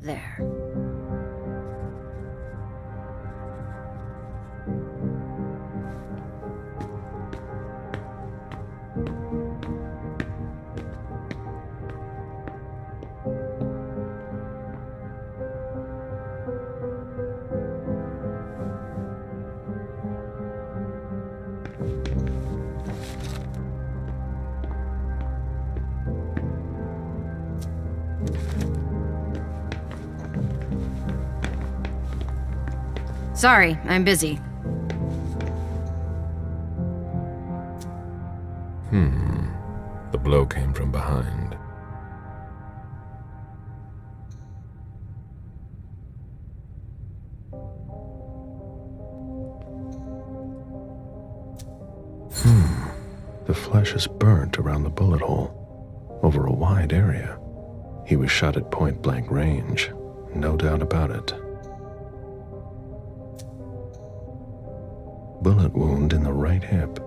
There. Sorry, I'm busy. The blow came from behind. The flesh is burnt around the bullet hole, over a wide area. He was shot at point-blank range, no doubt about it. Bullet wound in the right hip.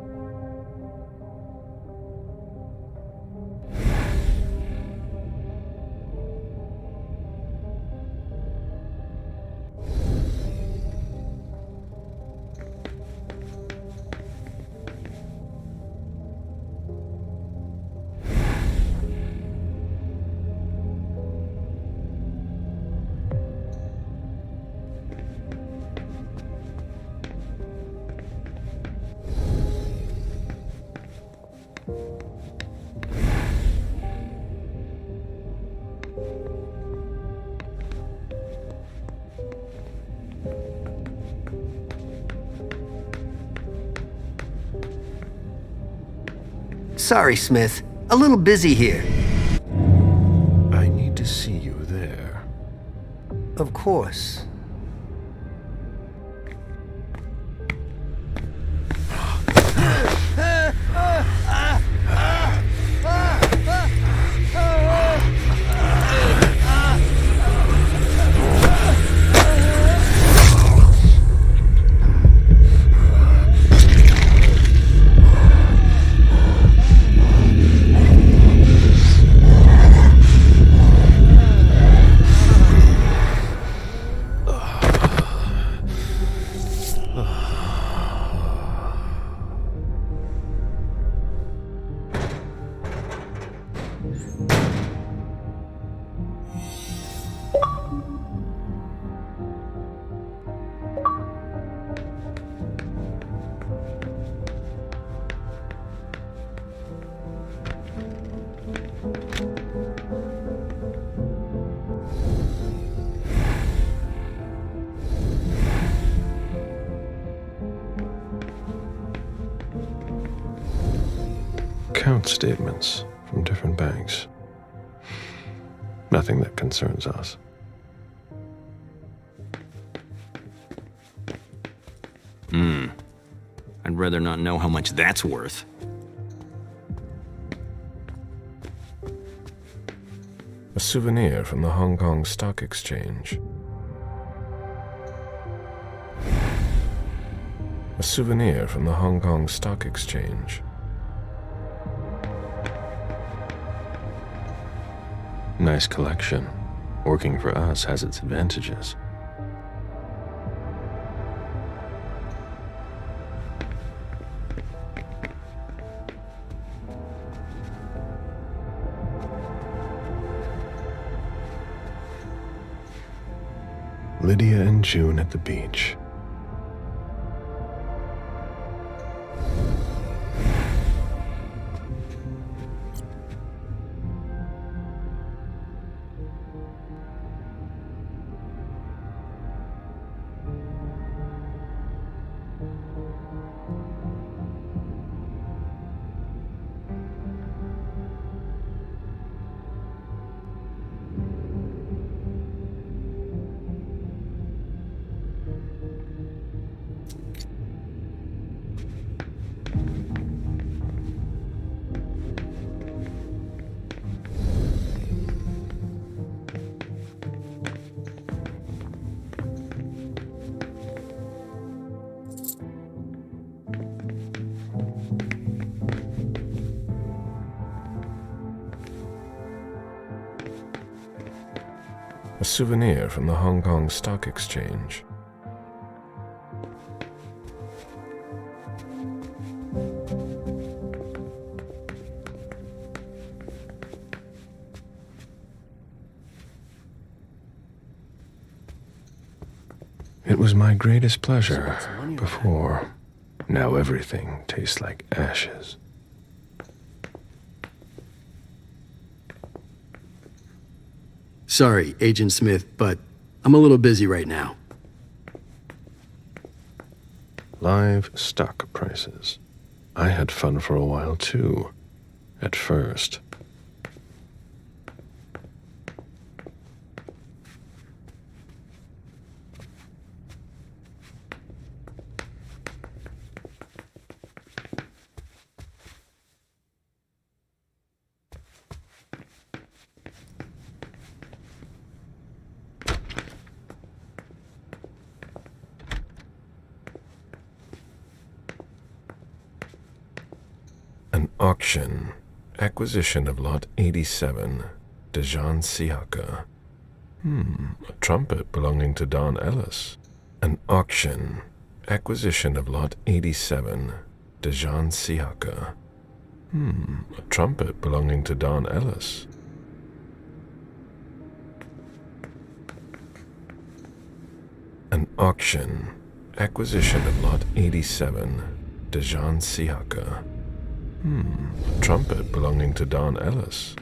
Sorry, Smith. A little busy here. I need to see you there. Of course. Account statements from different banks. Nothing that concerns us. I'd rather not know how much that's worth. A souvenir from the Hong Kong Stock Exchange. A souvenir from the Hong Kong Stock Exchange. Nice collection. Working for us has its advantages. Lydia and June at the beach. souvenir from the Hong Kong Stock Exchange. It was my greatest pleasure before. Now everything tastes like ashes. Sorry, Agent Smith, but I'm a little busy right now. Live stock prices. I had fun for a while too, at first. An auction. Acquisition of Lot 87. Dejan Siaka. A trumpet belonging to Don Ellis. An auction. Acquisition of Lot 87. Dejan Siaka. A trumpet belonging to Don Ellis. An auction. Acquisition of Lot 87. Dejan Siaka. A trumpet belonging to Don Ellis.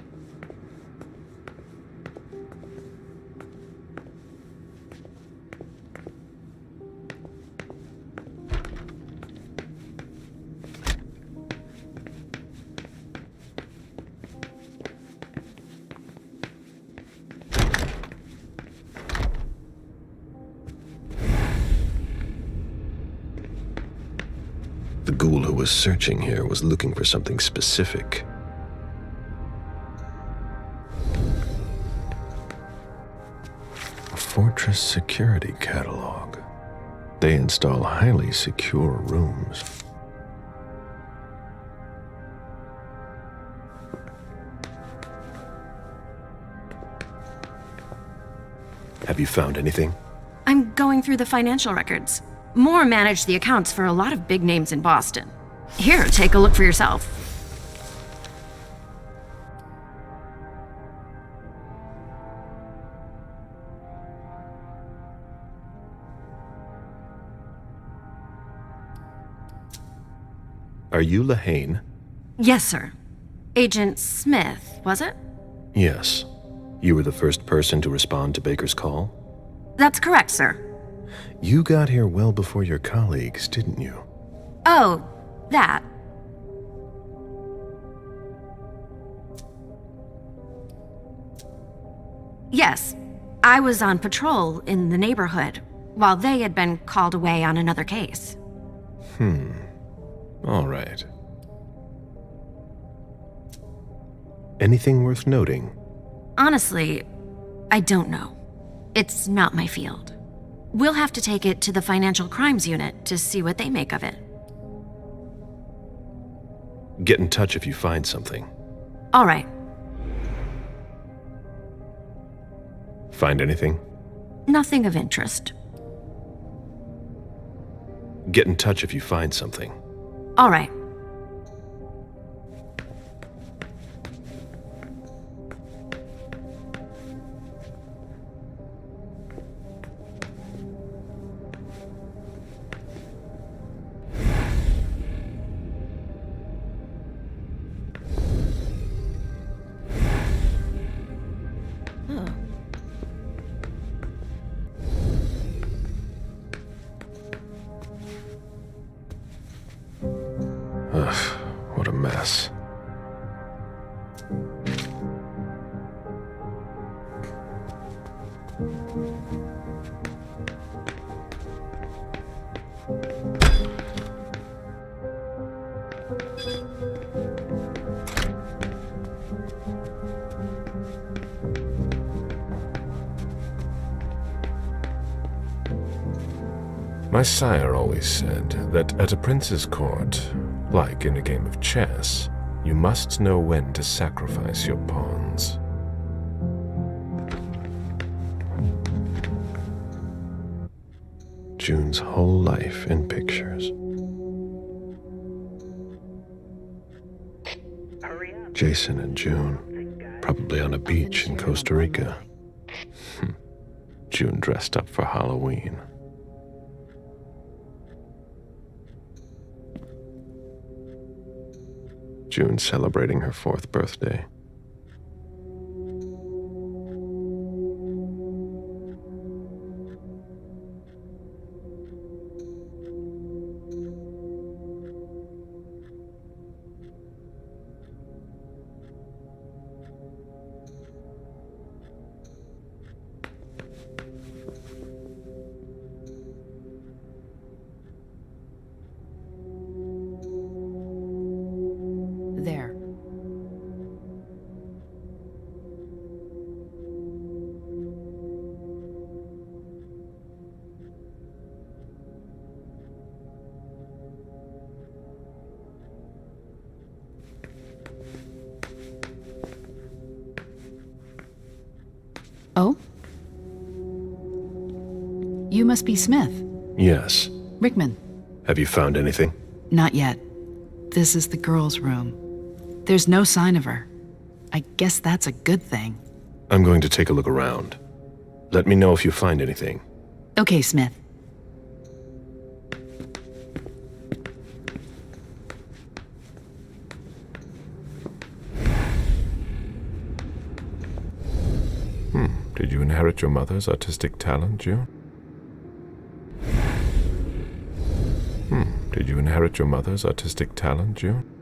The ghoul who was searching here was looking for something specific. A Fortress security catalog. They install highly secure rooms. Have you found anything? I'm going through the financial records. Moore managed the accounts for a lot of big names in Boston. Here, take a look for yourself. Are you Lahane? Yes, sir. Agent Smith, was it? Yes. You were the first person to respond to Baker's call? That's correct, sir. You got here well before your colleagues, didn't you? Oh, that. Yes, I was on patrol in the neighborhood while they had been called away on another case. All right. Anything worth noting? Honestly, I don't know. It's not my field. We'll have to take it to the Financial Crimes Unit to see what they make of it. Get in touch if you find something. All right. Find anything? Nothing of interest. Get in touch if you find something. All right. Ugh, what a mess. My sire always said that at a prince's court, like in a game of chess, you must know when to sacrifice your pawns. June's whole life in pictures. Jason and June, probably on a beach in Costa Rica. June dressed up for Halloween. June celebrating her 4th birthday. There. Oh? You must be Smith. Yes. Rickman. Have you found anything? Not yet. This is the girl's room. There's no sign of her. I guess that's a good thing. I'm going to take a look around. Let me know if you find anything. Okay, Smith. Did you inherit your mother's artistic talent, June? Did you inherit your mother's artistic talent, June?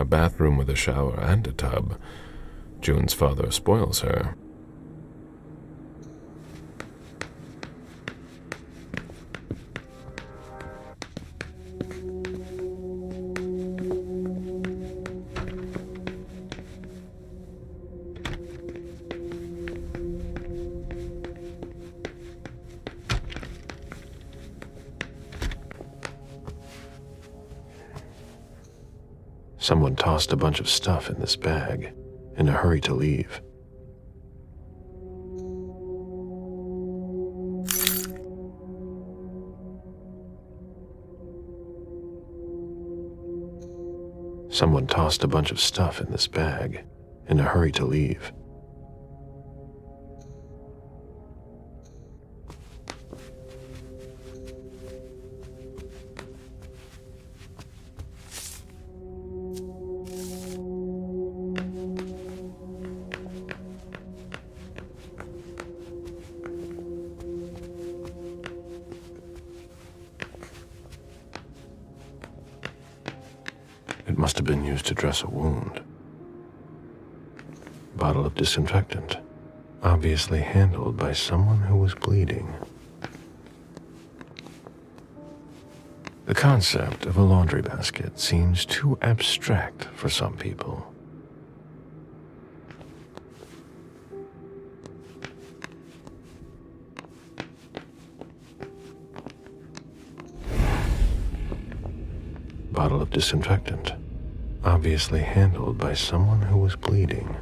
A bathroom with a shower and a tub. June's father spoils her. Someone tossed a bunch of stuff in this bag, in a hurry to leave. Someone tossed a bunch of stuff in this bag, in a hurry to leave. It must have been used to dress a wound. Bottle of disinfectant, obviously handled by someone who was bleeding. The concept of a laundry basket seems too abstract for some people. Bottle of disinfectant, obviously handled by someone who was bleeding.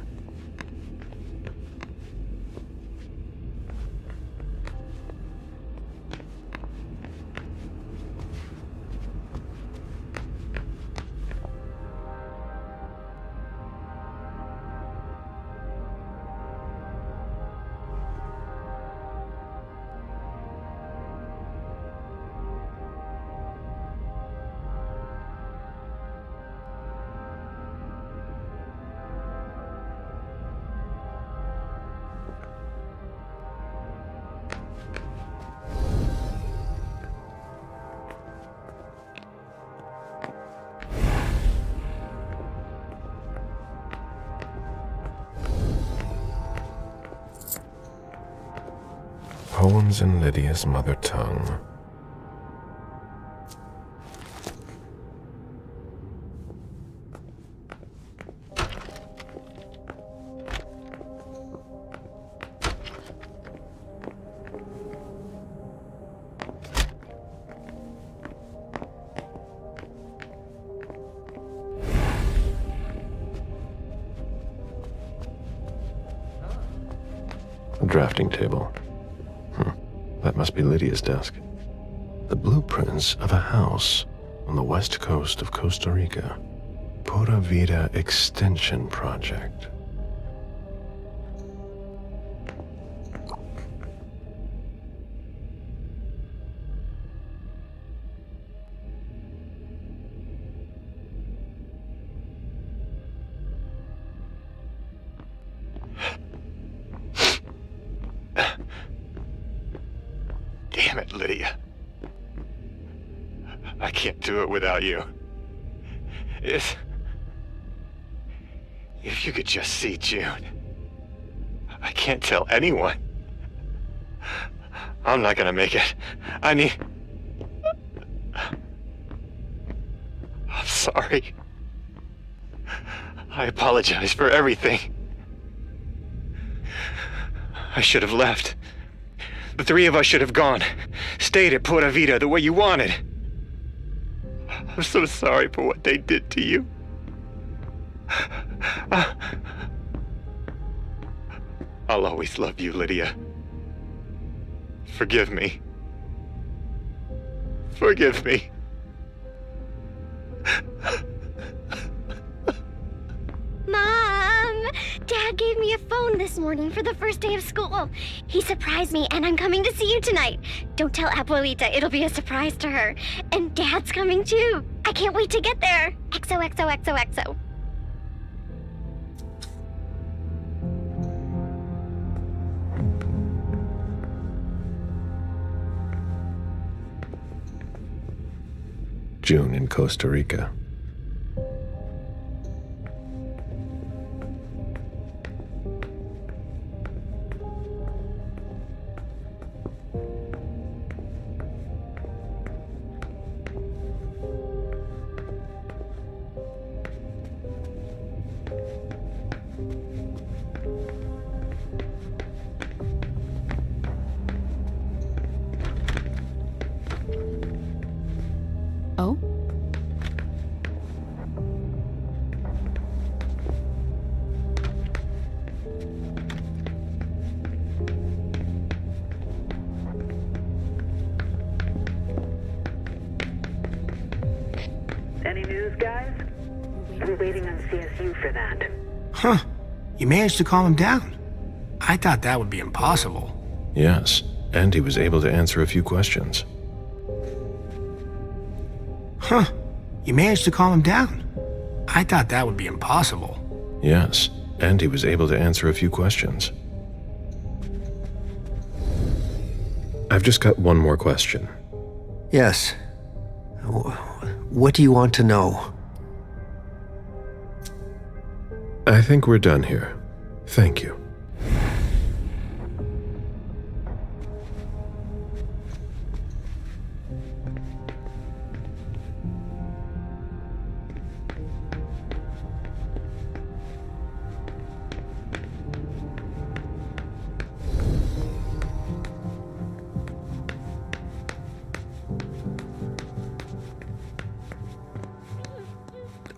Poems in Lydia's mother tongue. drafting table. That must be Lydia's desk. The blueprints of a house on the west coast of Costa Rica. Pura Vida Extension Project. Damn it, Lydia. I can't do it without you. If you could just see June. I can't tell anyone. I'm not gonna make it. I'm sorry. I apologize for everything. I should have left. The three of us should have gone. Stayed at Pura Vida the way you wanted. I'm so sorry for what they did to you. I'll always love you, Lydia. Forgive me. Forgive me. Mom! Dad gave me a phone this morning for the first day of school. He surprised me, and I'm coming to see you tonight. Don't tell Abuelita, it'll be a surprise to her. And Dad's coming too. I can't wait to get there. XOXOXOXO. June in Costa Rica. Oh? Any news, guys? We're waiting on CSU for that. Huh. You managed to calm him down. I thought that would be impossible. Yes, and he was able to answer a few questions. Huh. You managed to calm him down. I thought that would be impossible. Yes, and he was able to answer a few questions. I've just got one more question. Yes. What do you want to know? I think we're done here. Thank you.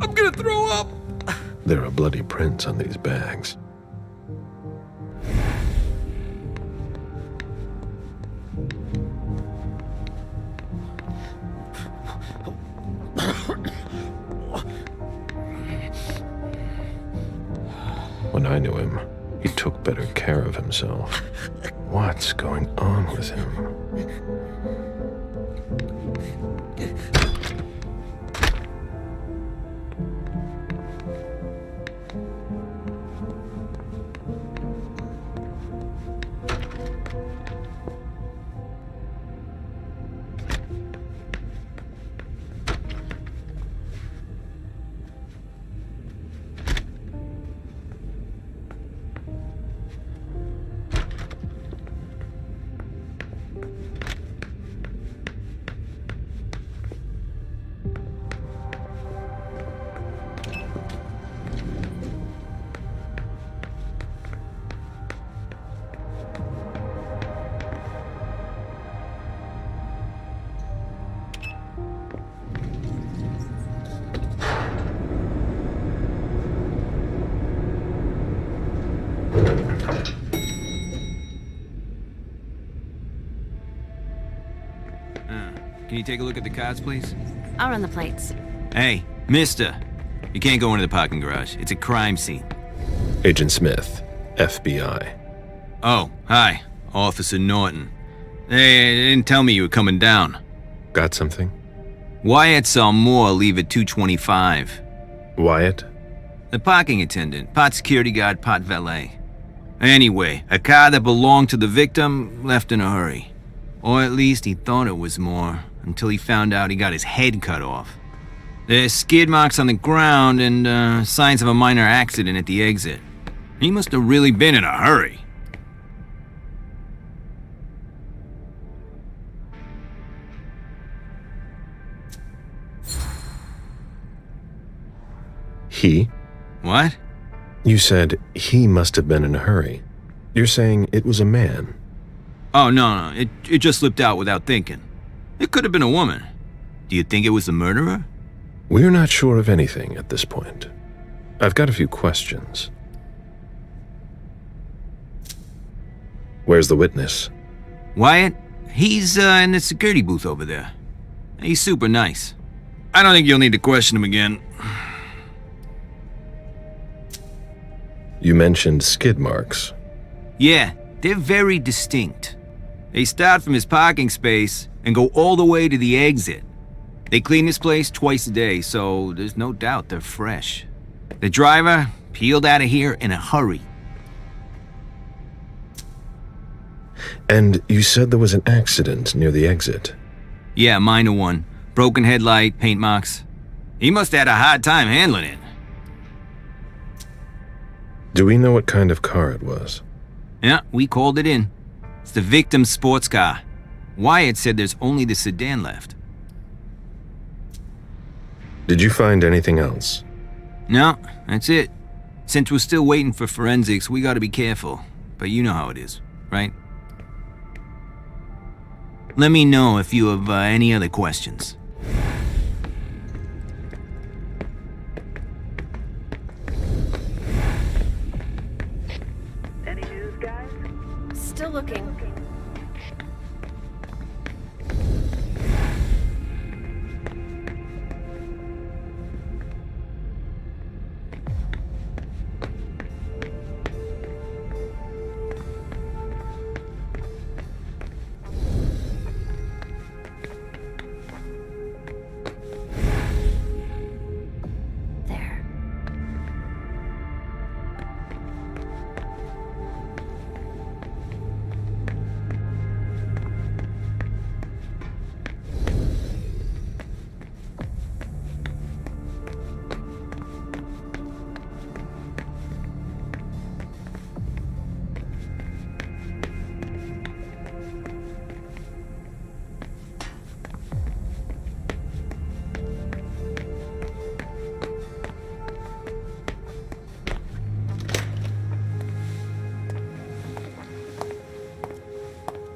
I'm gonna throw up! There are bloody prints on these bags. When I knew him, he took better care of himself. What's going on with him? Can you take a look at the cards, please? I'll run the plates. Hey, mister. You can't go into the parking garage. It's a crime scene. Agent Smith, FBI. Oh, hi. Officer Norton. They didn't tell me you were coming down. Got something? Wyatt saw Moore leave at 2:25. Wyatt? The parking attendant, part security guard, part valet. Anyway, a car that belonged to the victim left in a hurry. Or at least he thought it was Moore, until he found out he got his head cut off. There's skid marks on the ground and signs of a minor accident at the exit. He must have really been in a hurry. He? What? You said he must have been in a hurry. You're saying it was a man. Oh, no, it just slipped out without thinking. It could have been a woman. Do you think it was the murderer? We're not sure of anything at this point. I've got a few questions. Where's the witness? Wyatt? He's in the security booth over there. He's super nice. I don't think you'll need to question him again. You mentioned skid marks. Yeah, they're very distinct. They start from his parking space and go all the way to the exit. They clean this place twice a day, so there's no doubt they're fresh. The driver peeled out of here in a hurry. And you said there was an accident near the exit. Yeah, minor one. Broken headlight, paint marks. He must have had a hard time handling it. Do we know what kind of car it was? Yeah, we called it in. It's the victim's sports car. Wyatt said there's only the sedan left. Did you find anything else? No, that's it. Since we're still waiting for forensics, we gotta be careful. But you know how it is, right? Let me know if you have any other questions. Any news, guys? Still looking. There.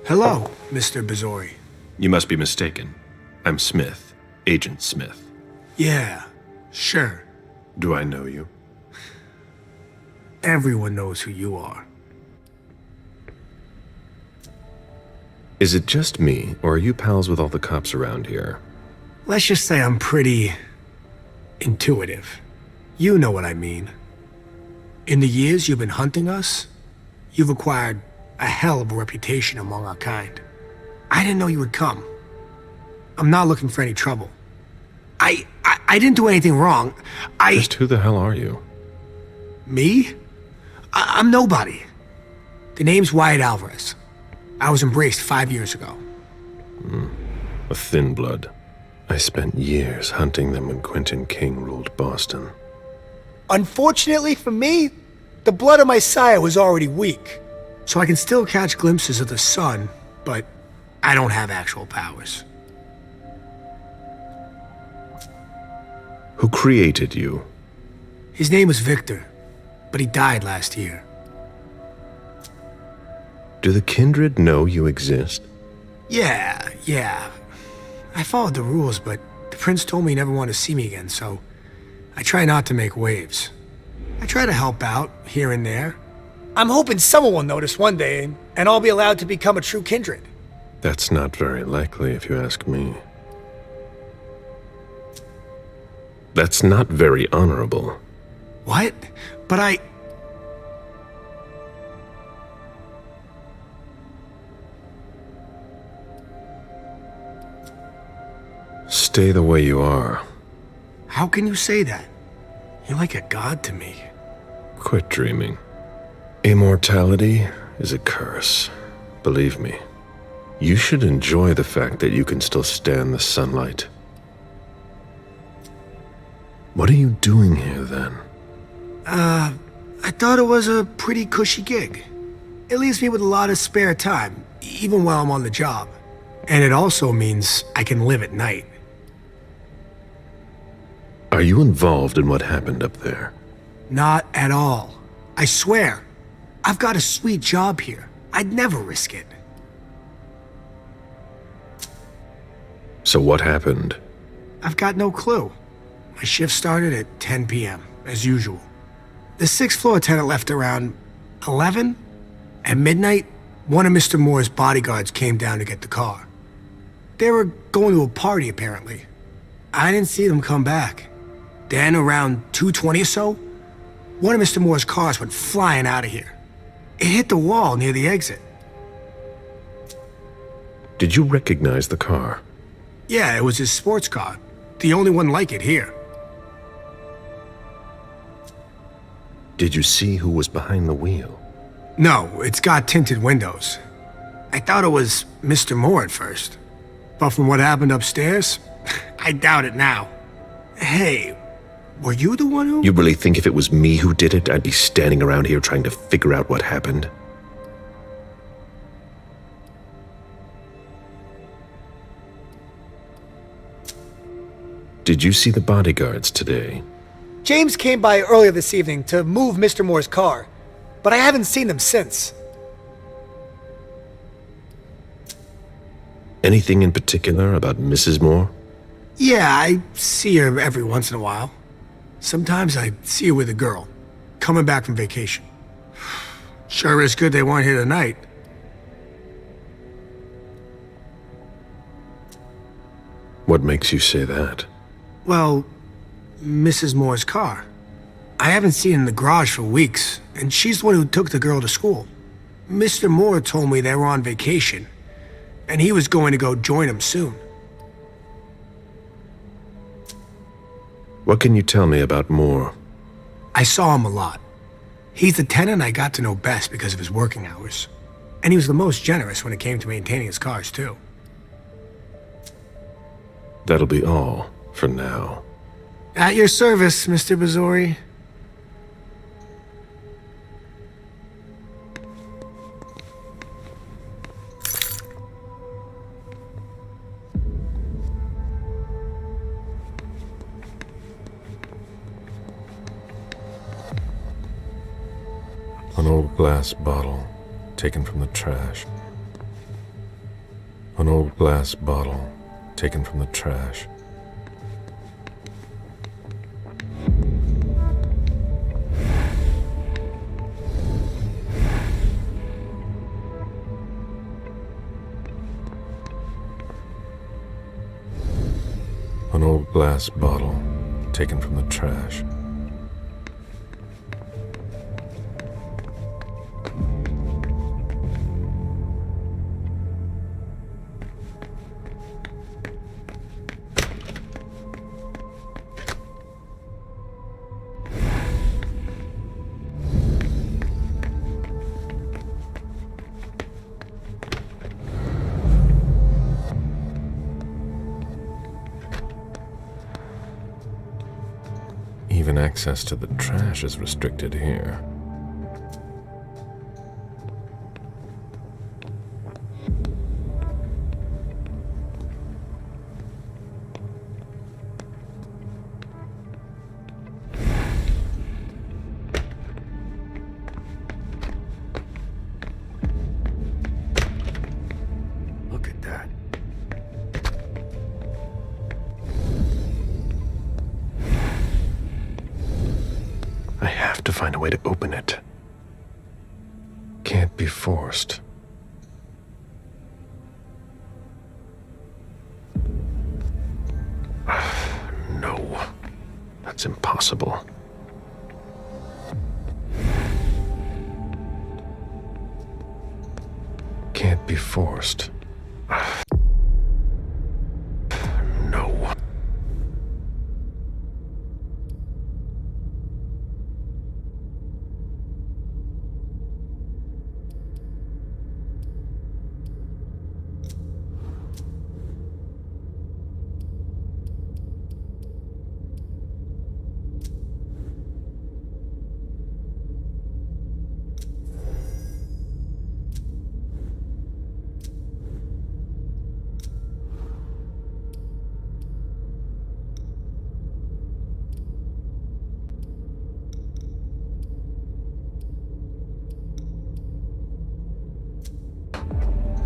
Hello, Mr. Bazori. You must be mistaken. I'm Smith, Agent Smith. Yeah, sure. Do I know you? Everyone knows who you are. Is it just me, or are you pals with all the cops around here? Let's just say I'm pretty intuitive. You know what I mean. In the years you've been hunting us, you've acquired a hell of a reputation among our kind. I didn't know you would come. I'm not looking for any trouble. I didn't do anything wrong. Just who the hell are you? Me? I'm nobody. The name's Wyatt Alvarez. I was embraced 5 years ago. A thin blood. I spent years hunting them when Quentin King ruled Boston. Unfortunately for me, the blood of my sire was already weak. So I can still catch glimpses of the sun, but I don't have actual powers. Who created you? His name was Victor, but he died last year. Do the kindred know you exist? Yeah. I followed the rules, but the prince told me he never wanted to see me again, so I try not to make waves. I try to help out here and there. I'm hoping someone will notice one day, and I'll be allowed to become a true kindred. That's not very likely, if you ask me. That's not very honorable. What? But I... Stay the way you are. How can you say that? You're like a god to me. Quit dreaming. Immortality is a curse. Believe me. You should enjoy the fact that you can still stand the sunlight. What are you doing here, then? I thought it was a pretty cushy gig. It leaves me with a lot of spare time, even while I'm on the job. And it also means I can live at night. Are you involved in what happened up there? Not at all. I swear. I've got a sweet job here. I'd never risk it. So what happened? I've got no clue. My shift started at 10 p.m., as usual. The sixth floor tenant left around 11. At midnight, one of Mr. Moore's bodyguards came down to get the car. They were going to a party, apparently. I didn't see them come back. Then, around 2:20 or so, one of Mr. Moore's cars went flying out of here. It hit the wall near the exit. Did you recognize the car? Yeah, it was his sports car. The only one like it here. Did you see who was behind the wheel? No, it's got tinted windows. I thought it was Mr. Moore at first. But from what happened upstairs, I doubt it now. Hey, were you the one who... You really think if it was me who did it, I'd be standing around here trying to figure out what happened? Did you see the bodyguards today? James came by earlier this evening to move Mr. Moore's car, but I haven't seen them since. Anything in particular about Mrs. Moore? Yeah, I see her every once in a while. Sometimes I see her with a girl, coming back from vacation. Sure is good they weren't here tonight. What makes you say that? Well, Mrs. Moore's car. I haven't seen her in the garage for weeks, and she's the one who took the girl to school. Mr. Moore told me they were on vacation, and he was going to go join them soon. What can you tell me about Moore? I saw him a lot. He's the tenant I got to know best because of his working hours. And he was the most generous when it came to maintaining his cars, too. That'll be all for now. At your service, Mr. Bazori. An old glass bottle taken from the trash. An old glass bottle taken from the trash. An old glass bottle taken from the trash. Even access to the trash is restricted here. Look at that. I have to find a way to open it. Can't be forced. No. That's impossible. Can't be forced. No.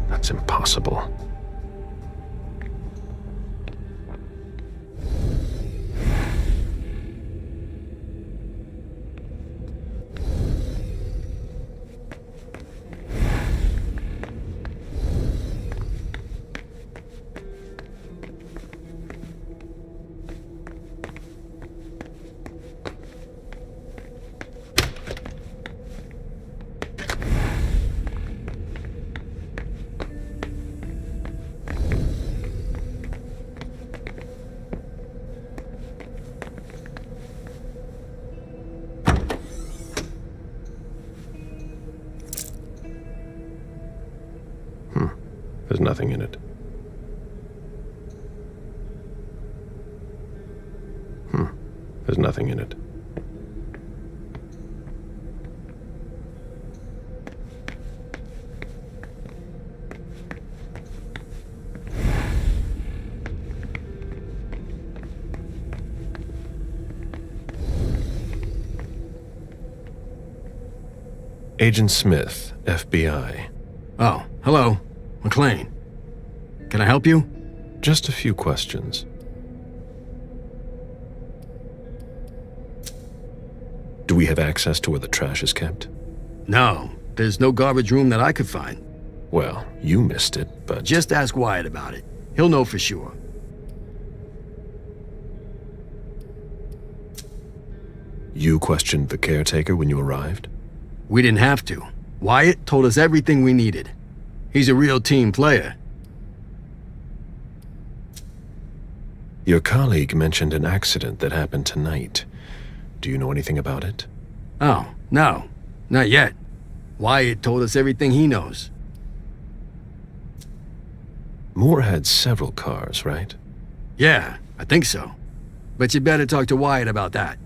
That's impossible. There's nothing in it. There's nothing in it. Agent Smith, FBI. Oh, hello. McLean. Can I help you? Just a few questions. Do we have access to where the trash is kept? No, there's no garbage room that I could find. Well, you missed it, but... Just ask Wyatt about it. He'll know for sure. You questioned the caretaker when you arrived? We didn't have to. Wyatt told us everything we needed. He's a real team player. Your colleague mentioned an accident that happened tonight. Do you know anything about it? Oh, no. Not yet. Wyatt told us everything he knows. Moore had several cars, right? Yeah, I think so. But you better talk to Wyatt about that.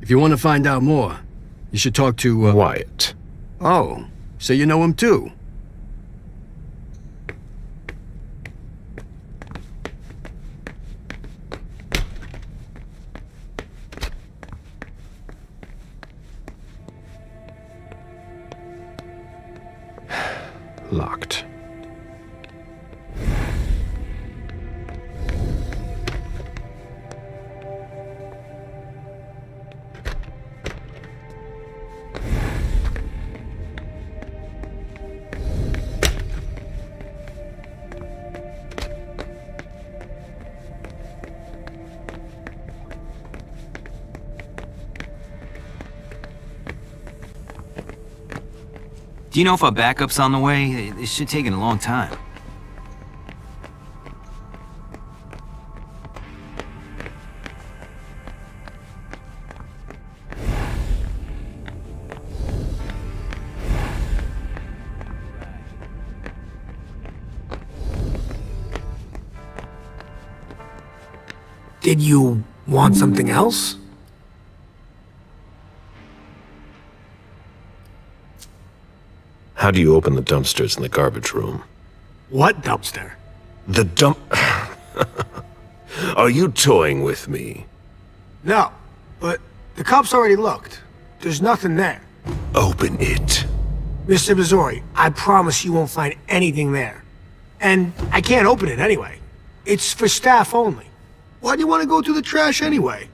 If you want to find out more, you should talk to, Wyatt. Oh, so you know him too? Locked. Do you know if our backup's on the way? It should take a long time. Did you want something else? How do you open the dumpsters in the garbage room? What dumpster? The dump... Are you toying with me? No, but the cops already looked. There's nothing there. Open it. Mr. Missouri, I promise you won't find anything there. And I can't open it anyway. It's for staff only. Why do you want to go through the trash anyway?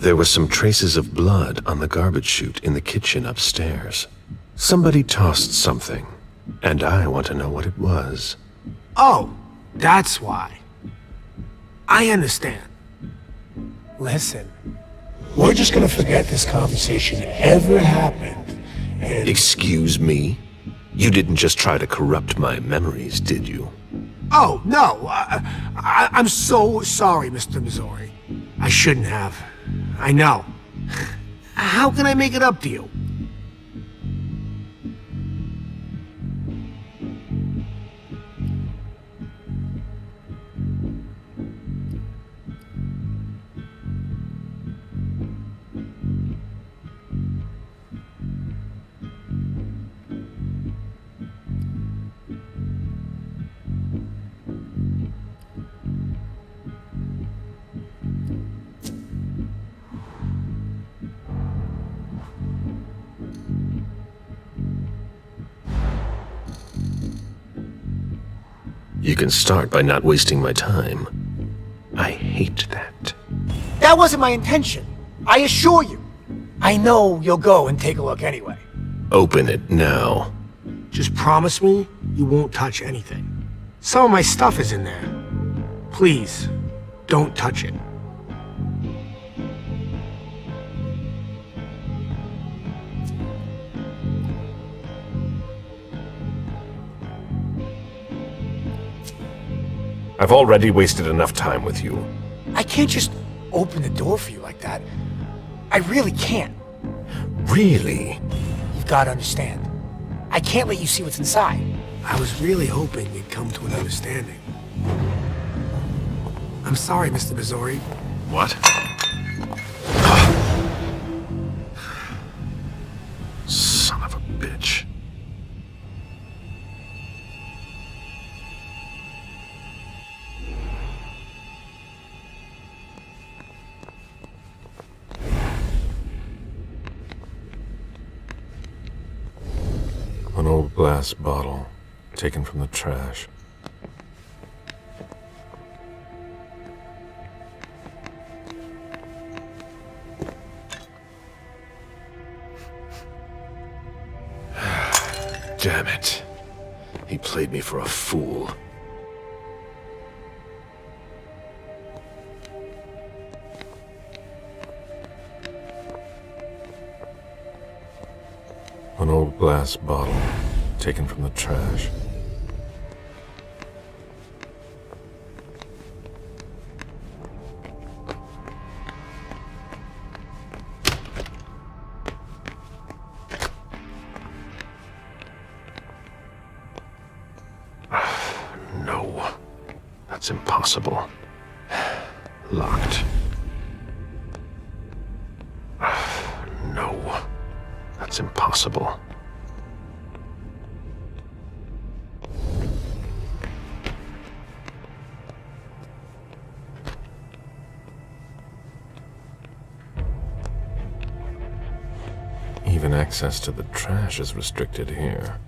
There were some traces of blood on the garbage chute in the kitchen upstairs. Somebody tossed something, and I want to know what it was. Oh, that's why. I understand. Listen, we're just gonna forget this conversation ever happened, and... Excuse me? You didn't just try to corrupt my memories, did you? Oh, no. I'm so sorry, Mr. Missouri. I shouldn't have. I know. How can I make it up to you? You can start by not wasting my time. I hate that. That wasn't my intention. I assure you. I know you'll go and take a look anyway. Open it now. Just promise me you won't touch anything. Some of my stuff is in there. Please, don't touch it. I've already wasted enough time with you. I can't just open the door for you like that. I really can't. Really? You've got to understand. I can't let you see what's inside. I was really hoping we'd come to an understanding. I'm sorry, Mr. Missouri. What? Son of a bitch. An old glass bottle, taken from the trash. Damn it. He played me for a fool. An old glass bottle, taken from the trash. No, that's impossible. Locked. No. That's impossible. Even access to the trash is restricted here.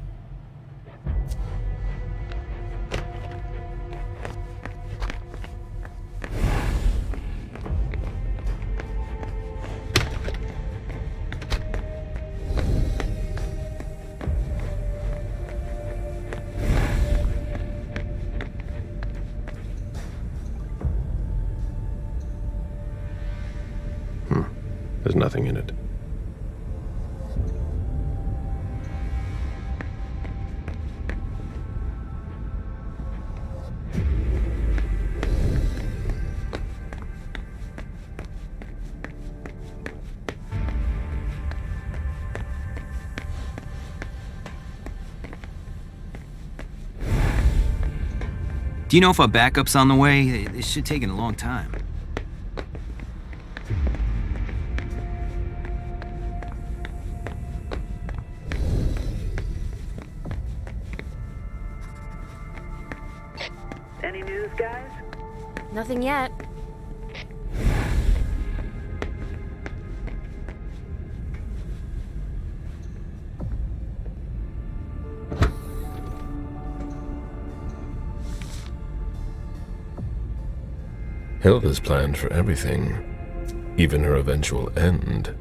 There's nothing in it. Do you know if our backup's on the way? It should take a long time. Any news, guys? Nothing yet. Hilda's planned for everything. Even her eventual end.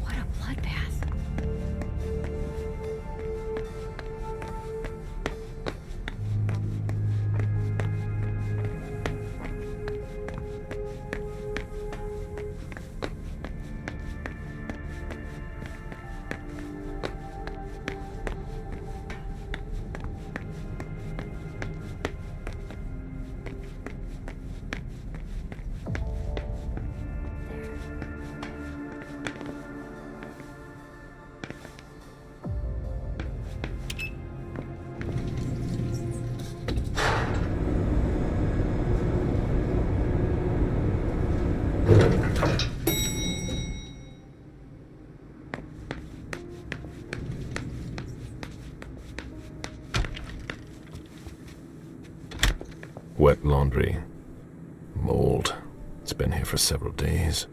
What a bloodbath. Wet laundry. Mold. It's been here for several days.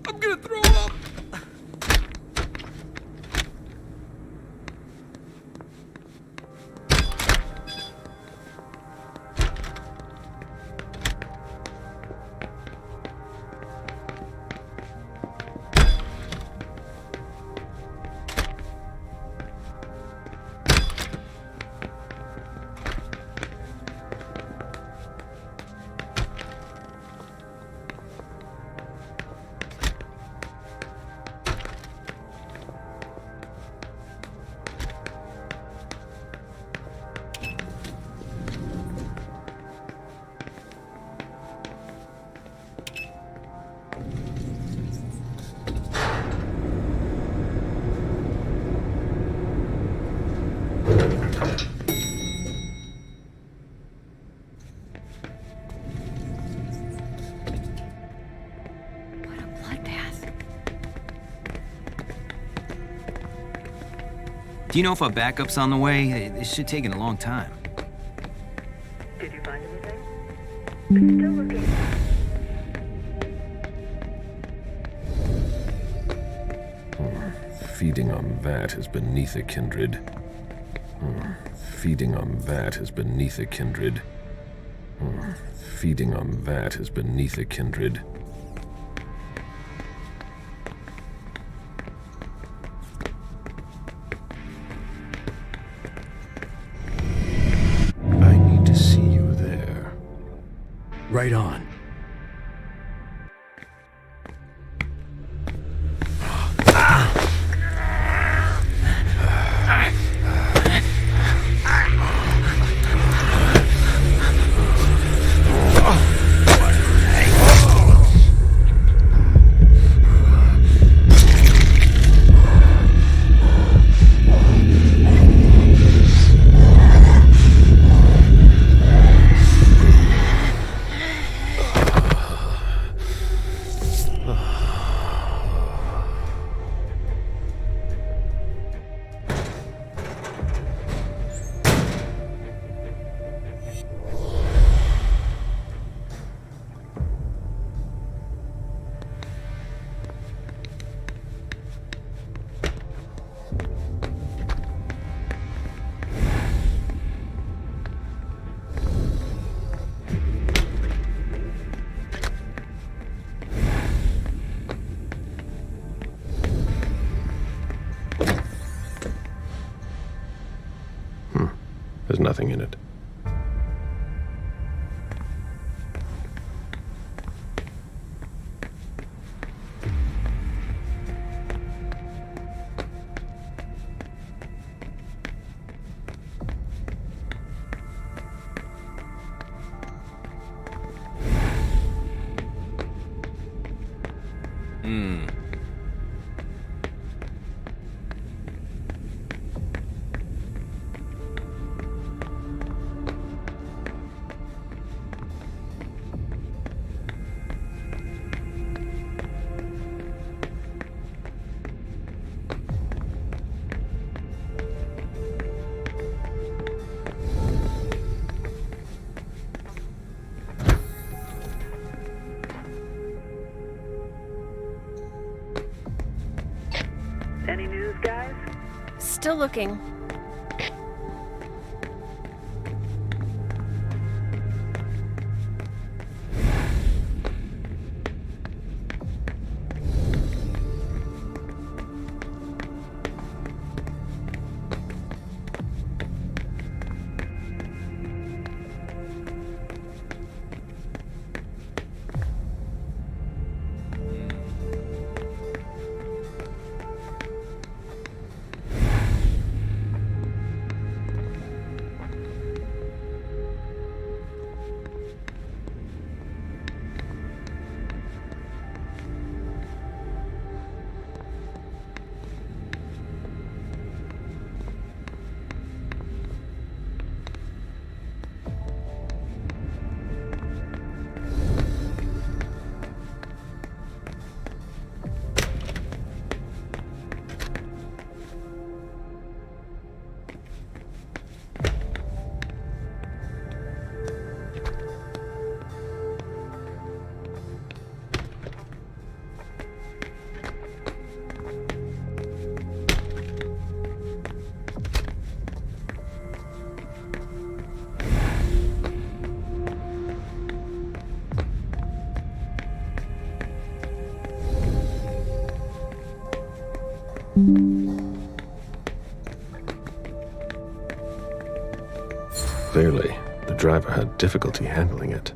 I'm gonna throw up! What a bloodbath. Do you know if our backup's on the way? It should take a long time. Did you find anything? I'm still looking. Feeding on that is beneath a kindred. Feeding on that is beneath a kindred. Feeding on that is beneath a kindred. I need to see you there. Right on. There's nothing in it. Any news, guys? Still looking. Clearly, the driver had difficulty handling it.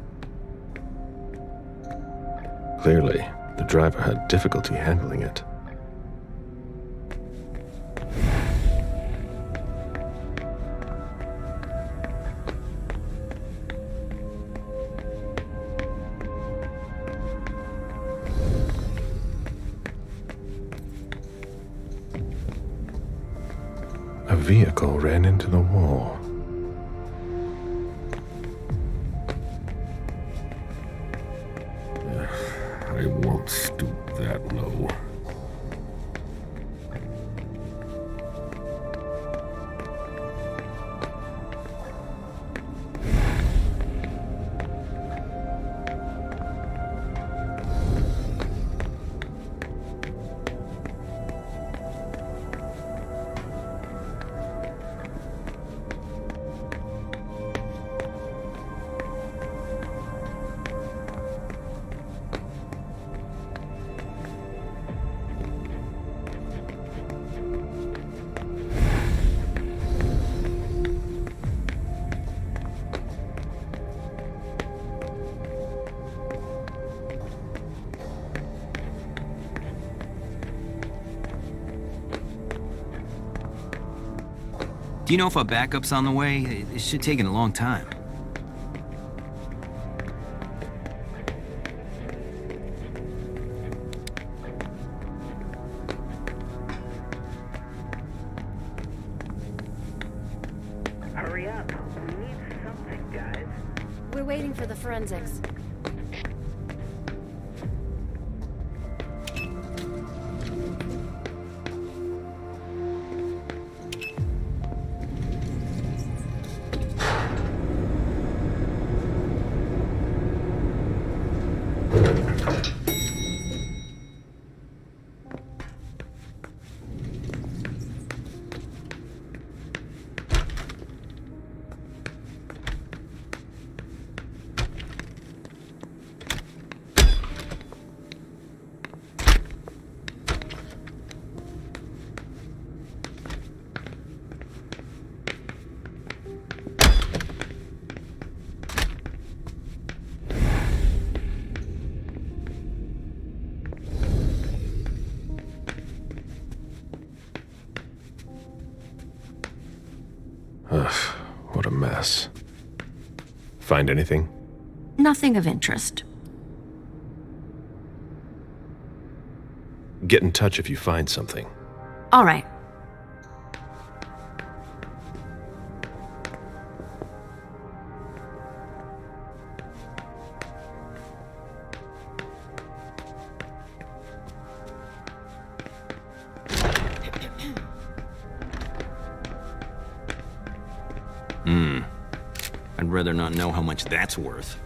Clearly, the driver had difficulty handling it. A vehicle ran into the wall. I won't stoop that low. Do you know if our backup's on the way? It should take a long time. Hurry up. We need something, guys. We're waiting for the forensics. Ugh, what a mess. Find anything? Nothing of interest. Get in touch if you find something. All right. I'd rather not know how much that's worth.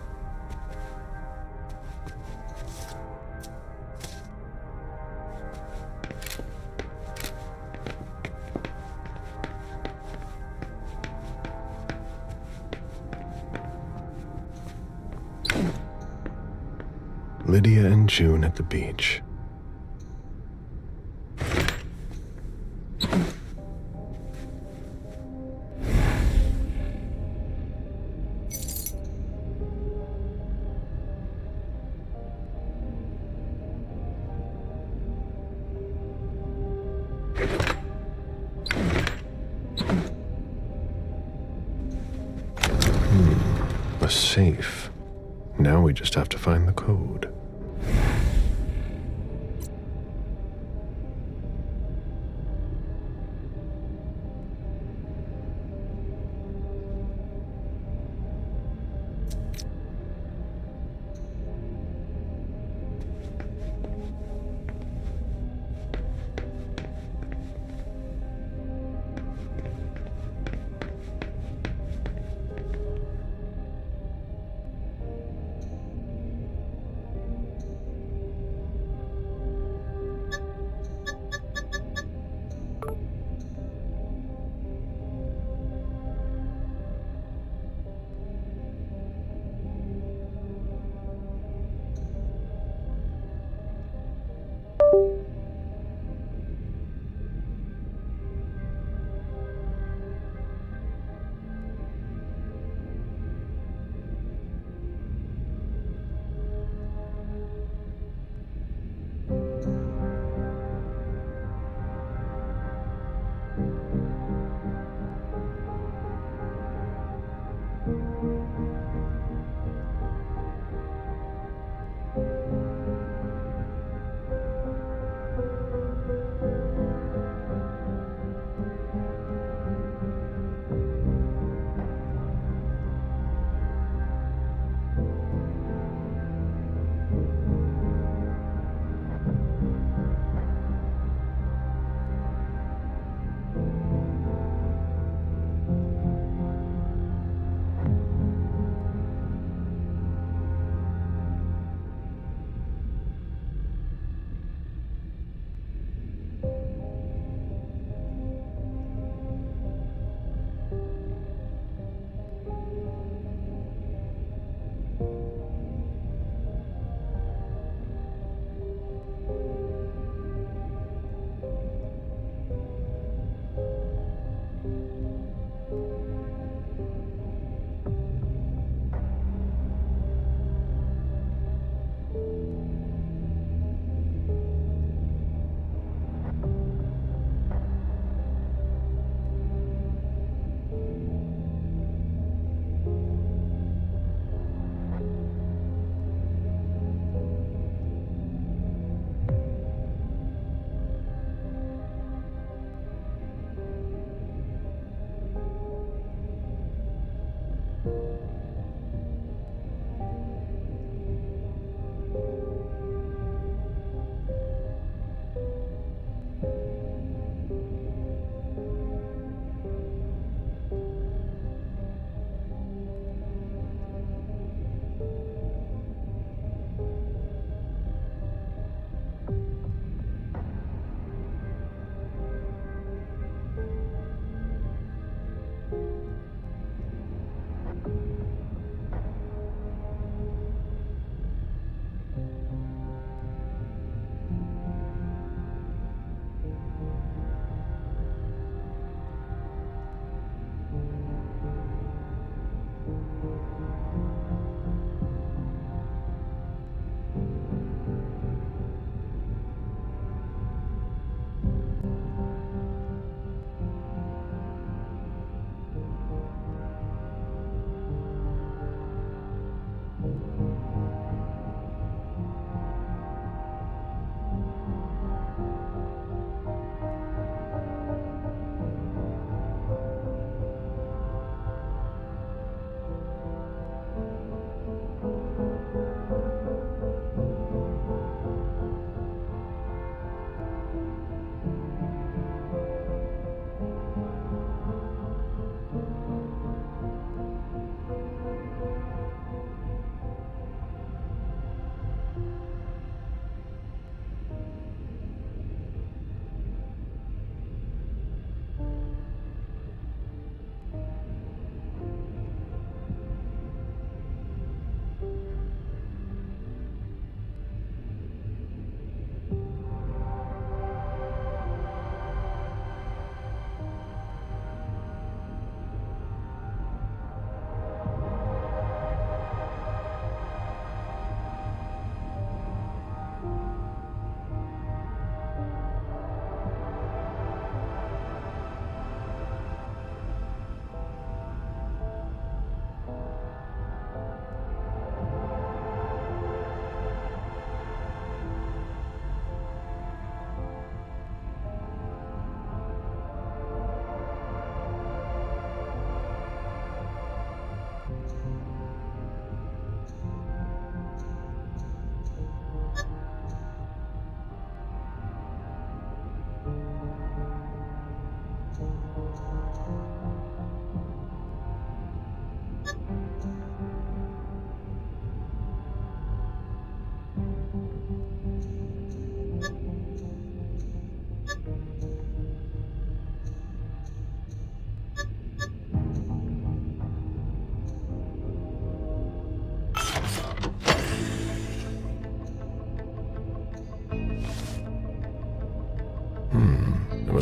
Lydia and June at the beach. A safe. Now we just have to find the code.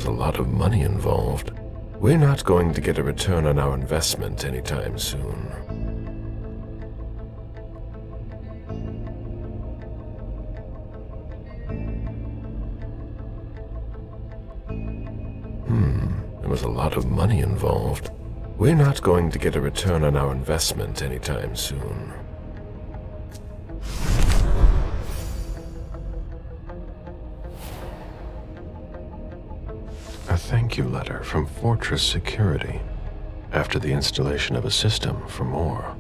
was a lot of money involved. We're not going to get a return on our investment anytime soon. There was a lot of money involved. We're not going to get a return on our investment anytime soon. A thank you letter from Fortress Security. After the installation of a system for more.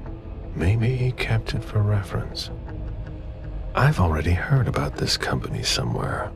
Maybe he kept it for reference. I've already heard about this company somewhere.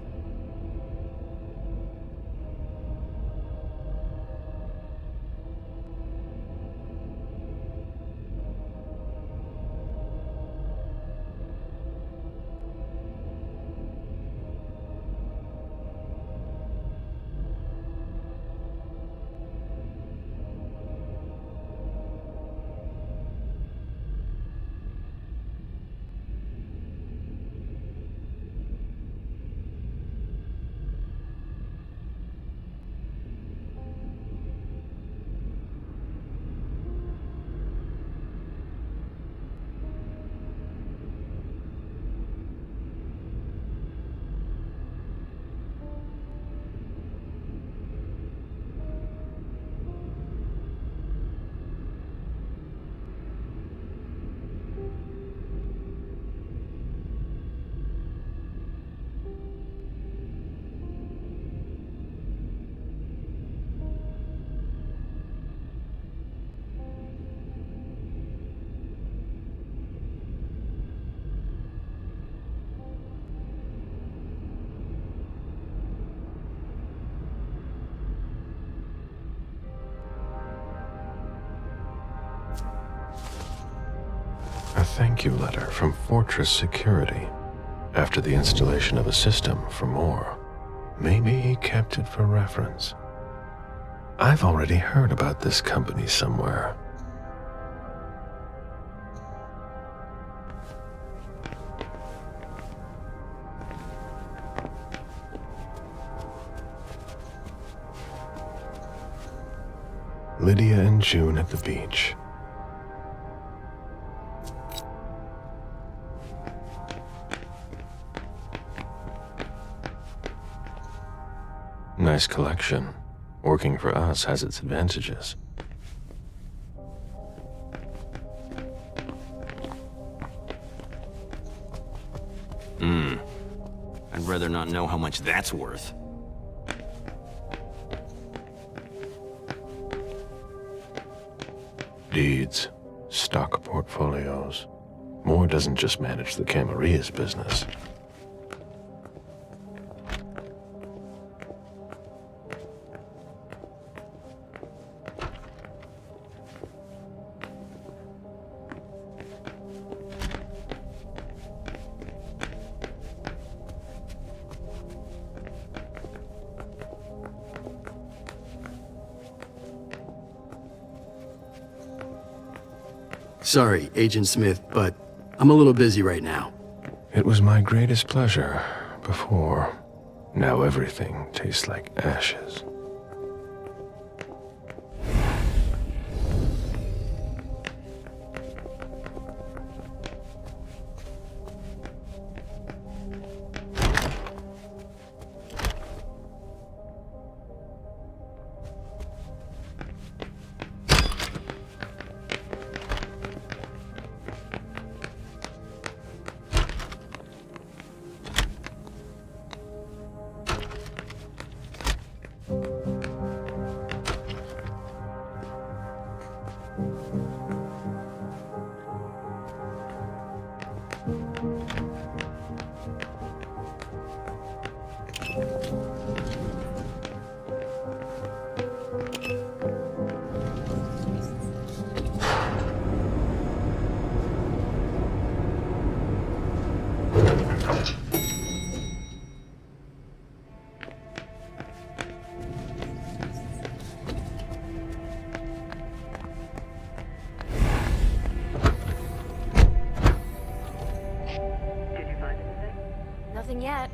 A thank you letter from Fortress Security. After the installation of a system for more. Maybe he kept it for reference. I've already heard about this company somewhere. Lydia and June at the beach. Nice collection. Working for us has its advantages. I'd rather not know how much that's worth. Deeds, stock portfolios. Moore doesn't just manage the Camaria's business. Sorry, Agent Smith, but I'm a little busy right now. It was my greatest pleasure before. Now everything tastes like ashes. Did you find anything? Nothing yet.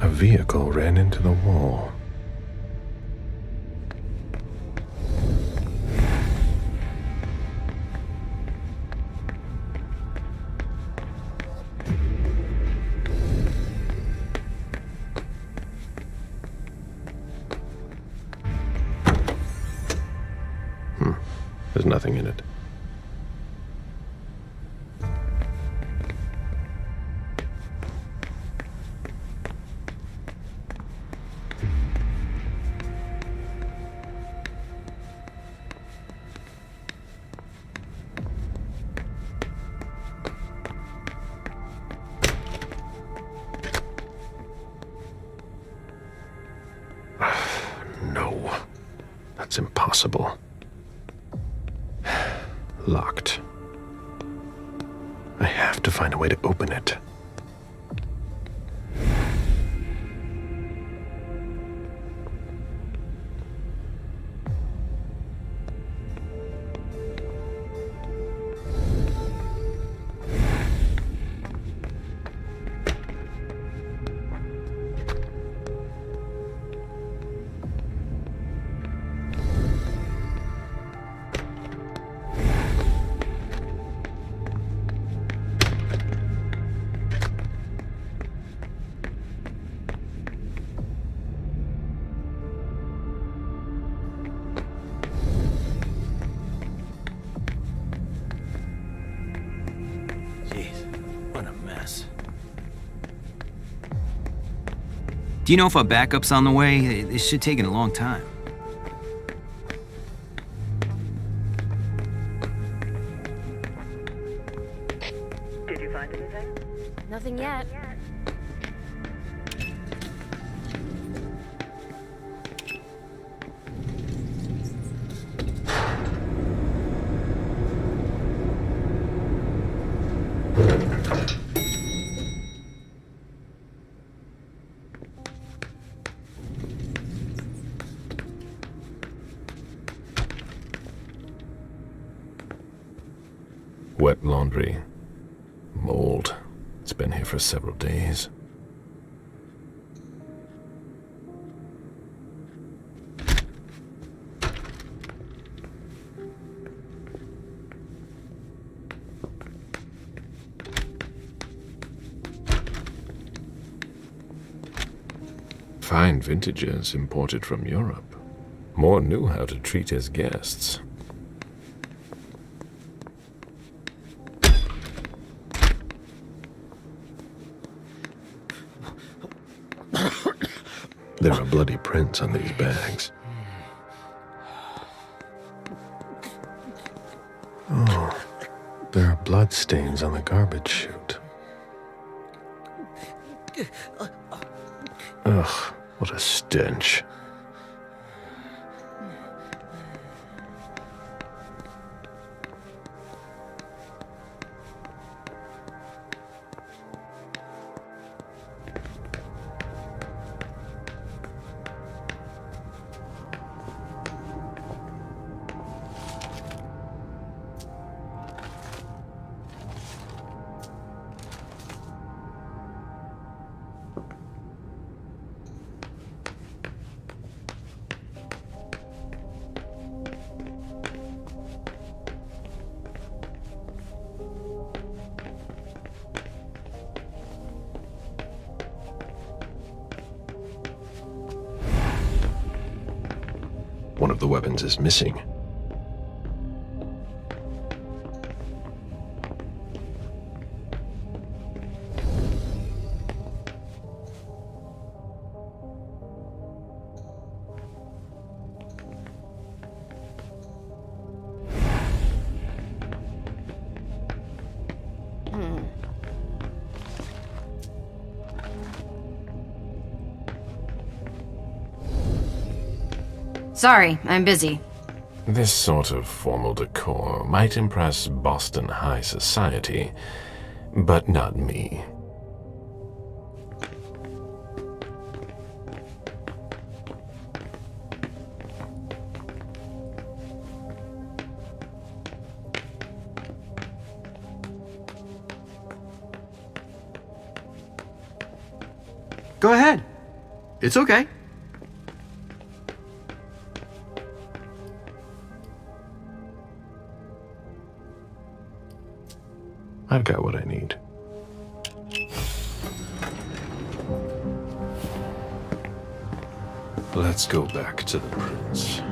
A vehicle ran into the wall. There's nothing in it. No, that's impossible. Locked. I have to find a way to open it. Do you know if a backup's on the way? This should take a long time. Did you find anything? Nothing yet. Wet laundry. Mold. It's been here for several days. Fine vintages imported from Europe. Moore knew how to treat his guests. There are bloody prints on these bags. Oh, there are blood stains on the garbage chute. Ugh, what a stench. One of the weapons is missing. Sorry, I'm busy. This sort of formal decor might impress Boston high society, but not me. Go ahead. It's okay. I've got what I need. Let's go back to the prince.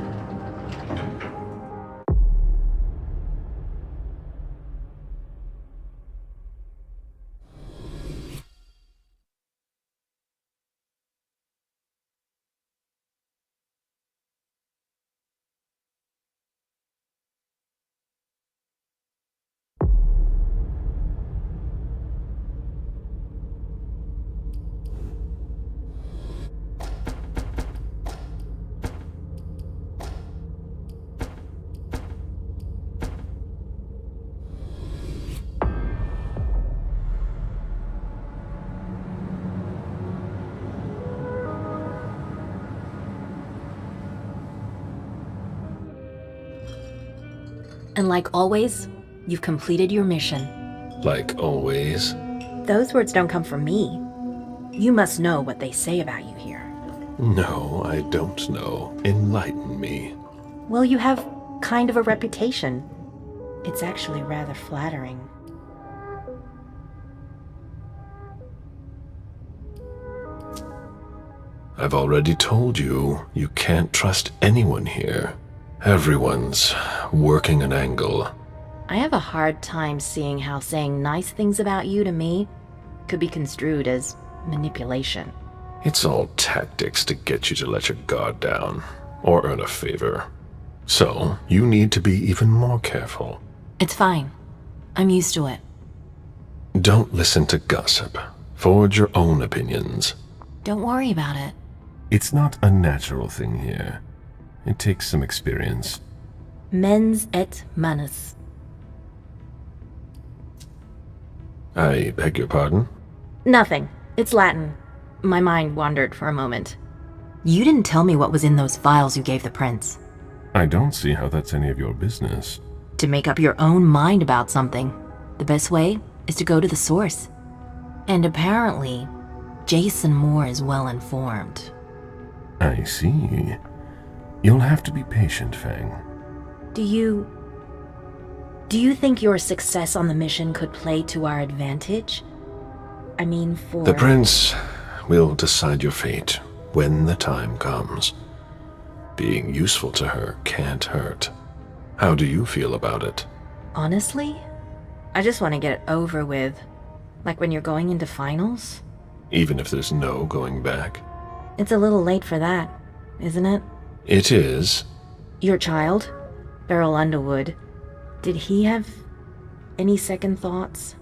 And like always, you've completed your mission. Like always. Those words don't come from me. You must know what they say about you here. No, I don't know. Enlighten me. Well, you have kind of a reputation. It's actually rather flattering. I've already told you, you can't trust anyone here. Everyone's working an angle. I have a hard time seeing how saying nice things about you to me could be construed as manipulation. It's all tactics to get you to let your guard down, or earn a favor. So, you need to be even more careful. It's fine. I'm used to it. Don't listen to gossip. Forge your own opinions. Don't worry about it. It's not a natural thing here. It takes some experience. Mens et manus. I beg your pardon? Nothing. It's Latin. My mind wandered for a moment. You didn't tell me what was in those files you gave the prince. I don't see how that's any of your business. To make up your own mind about something, the best way is to go to the source. And apparently, Jason Moore is well informed. I see. You'll have to be patient, Fang. Do you think your success on the mission could play to our advantage? I mean, for... The prince will decide your fate when the time comes. Being useful to her can't hurt. How do you feel about it? Honestly, I just want to get it over with. Like when you're going into finals. Even if there's no going back? It's a little late for that, isn't it? It is. Your child, Beryl Underwood, did he have any second thoughts?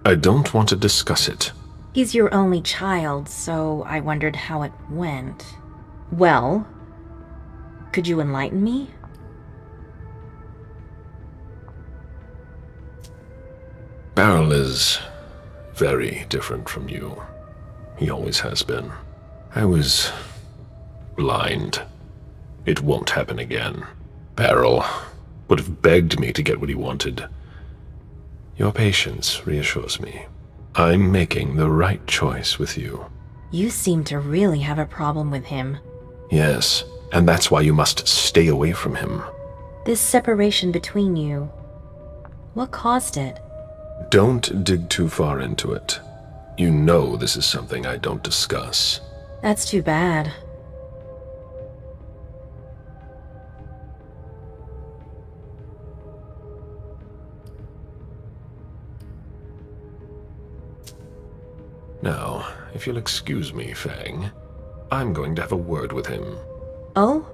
I don't want to discuss it. He's your only child, so I wondered how it went. Well, could you enlighten me? Beryl is very different from you. He always has been. I was blind. It won't happen again. Beryl would have begged me to get what he wanted. Your patience reassures me. I'm making the right choice with you. You seem to really have a problem with him. Yes, and that's why you must stay away from him. This separation between you, what caused it? Don't dig too far into it. You know this is something I don't discuss. That's too bad. Now, if you'll excuse me, Fang, I'm going to have a word with him. Oh?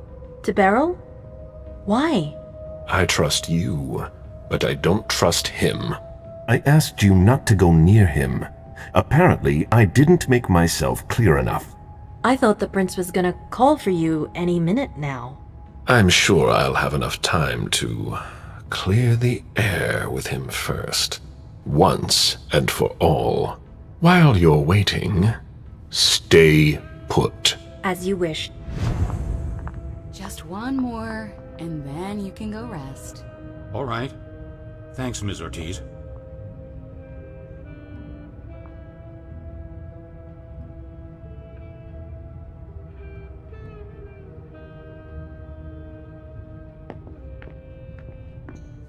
To Beryl? Why? I trust you, but I don't trust him. I asked you not to go near him. Apparently, I didn't make myself clear enough. I thought the prince was gonna call for you any minute now. I'm sure I'll have enough time to clear the air with him first. Once and for all. While you're waiting, stay put. As you wish. Just one more, and then you can go rest. All right. Thanks, Ms. Ortiz.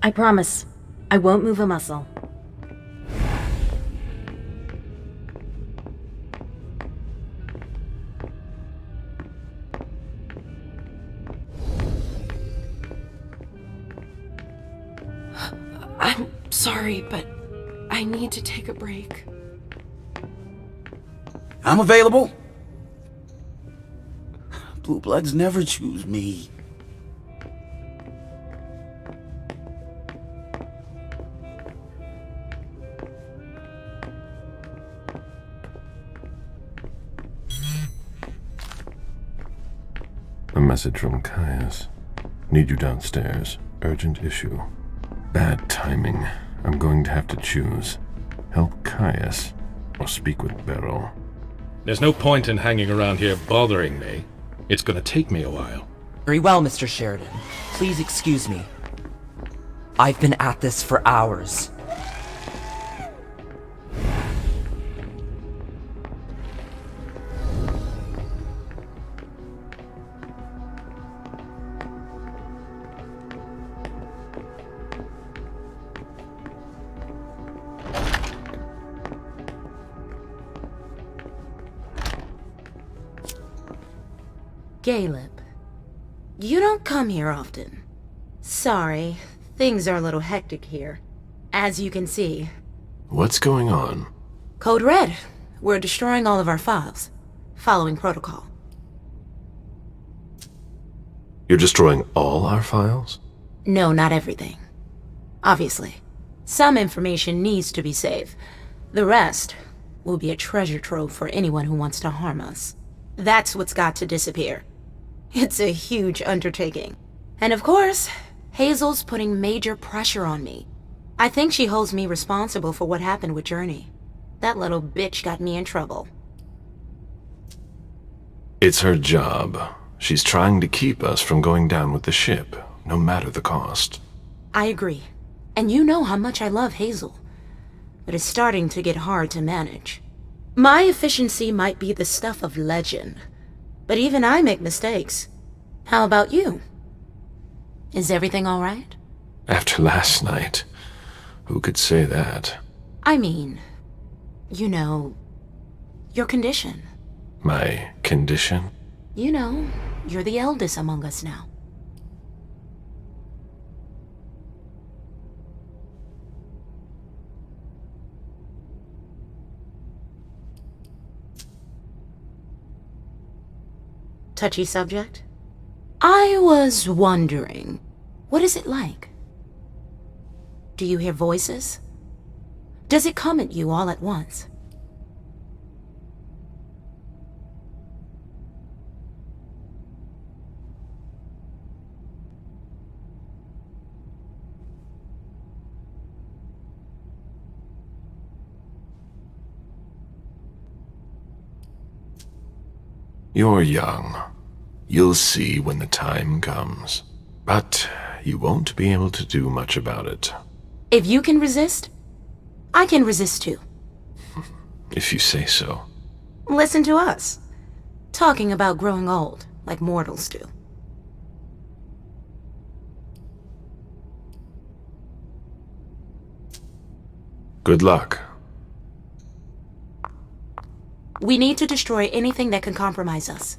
I promise. I won't move a muscle. I'm sorry, but I need to take a break. I'm available. Blue Bloods never choose me. A message from Caius. Need you downstairs. Urgent issue. Bad timing. I'm going to have to choose. Help Caius or speak with Beryl. There's no point in hanging around here bothering me. It's gonna take me a while. Very well, Mr. Sheridan. Please excuse me. I've been at this for hours. Caleb, you don't come here often. Sorry, things are a little hectic here. As you can see. What's going on? Code Red. We're destroying all of our files. Following protocol. You're destroying all our files? No, not everything. Obviously. Some information needs to be saved. The rest will be a treasure trove for anyone who wants to harm us. That's what's got to disappear. It's a huge undertaking. And of course, Hazel's putting major pressure on me. I think she holds me responsible for what happened with Journey. That little bitch got me in trouble. It's her job. She's trying to keep us from going down with the ship, no matter the cost. I agree. And you know how much I love Hazel. But it's starting to get hard to manage. My efficiency might be the stuff of legend, but even I make mistakes. How about you? Is everything all right? After last night, who could say that? I mean, you know, your condition. My condition? You know, you're the eldest among us now. Touchy subject? I was wondering, what is it like? Do you hear voices? Does it come at you all at once? You're young. You'll see when the time comes. But you won't be able to do much about it. If you can resist, I can resist too. If you say so. Listen to us. Talking about growing old, like mortals do. Good luck. We need to destroy anything that can compromise us.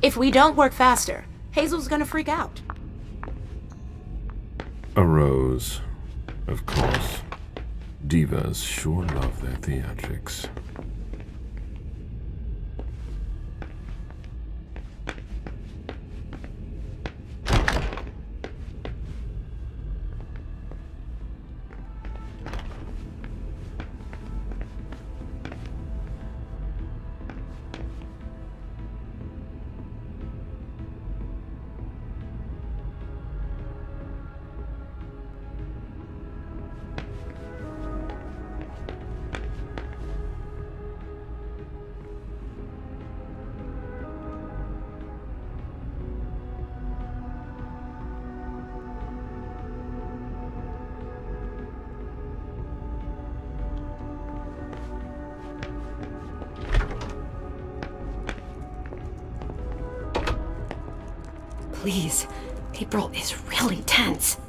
If we don't work faster, Hazel's gonna freak out. A rose, of course. Divas sure love their theatrics. Please. April is really tense.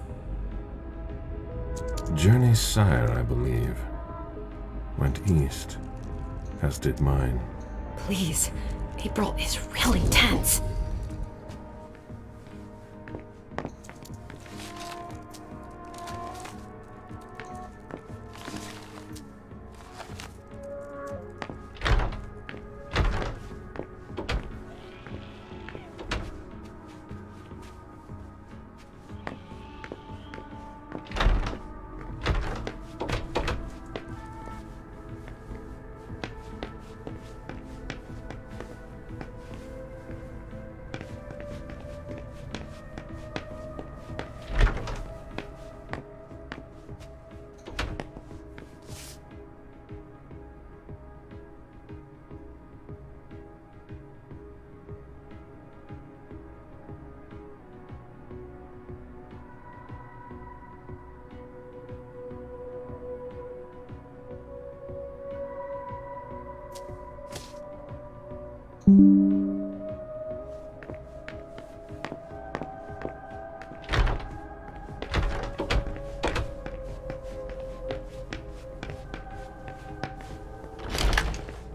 Journey's sire, I believe, went east, as did mine. Please. April is really tense.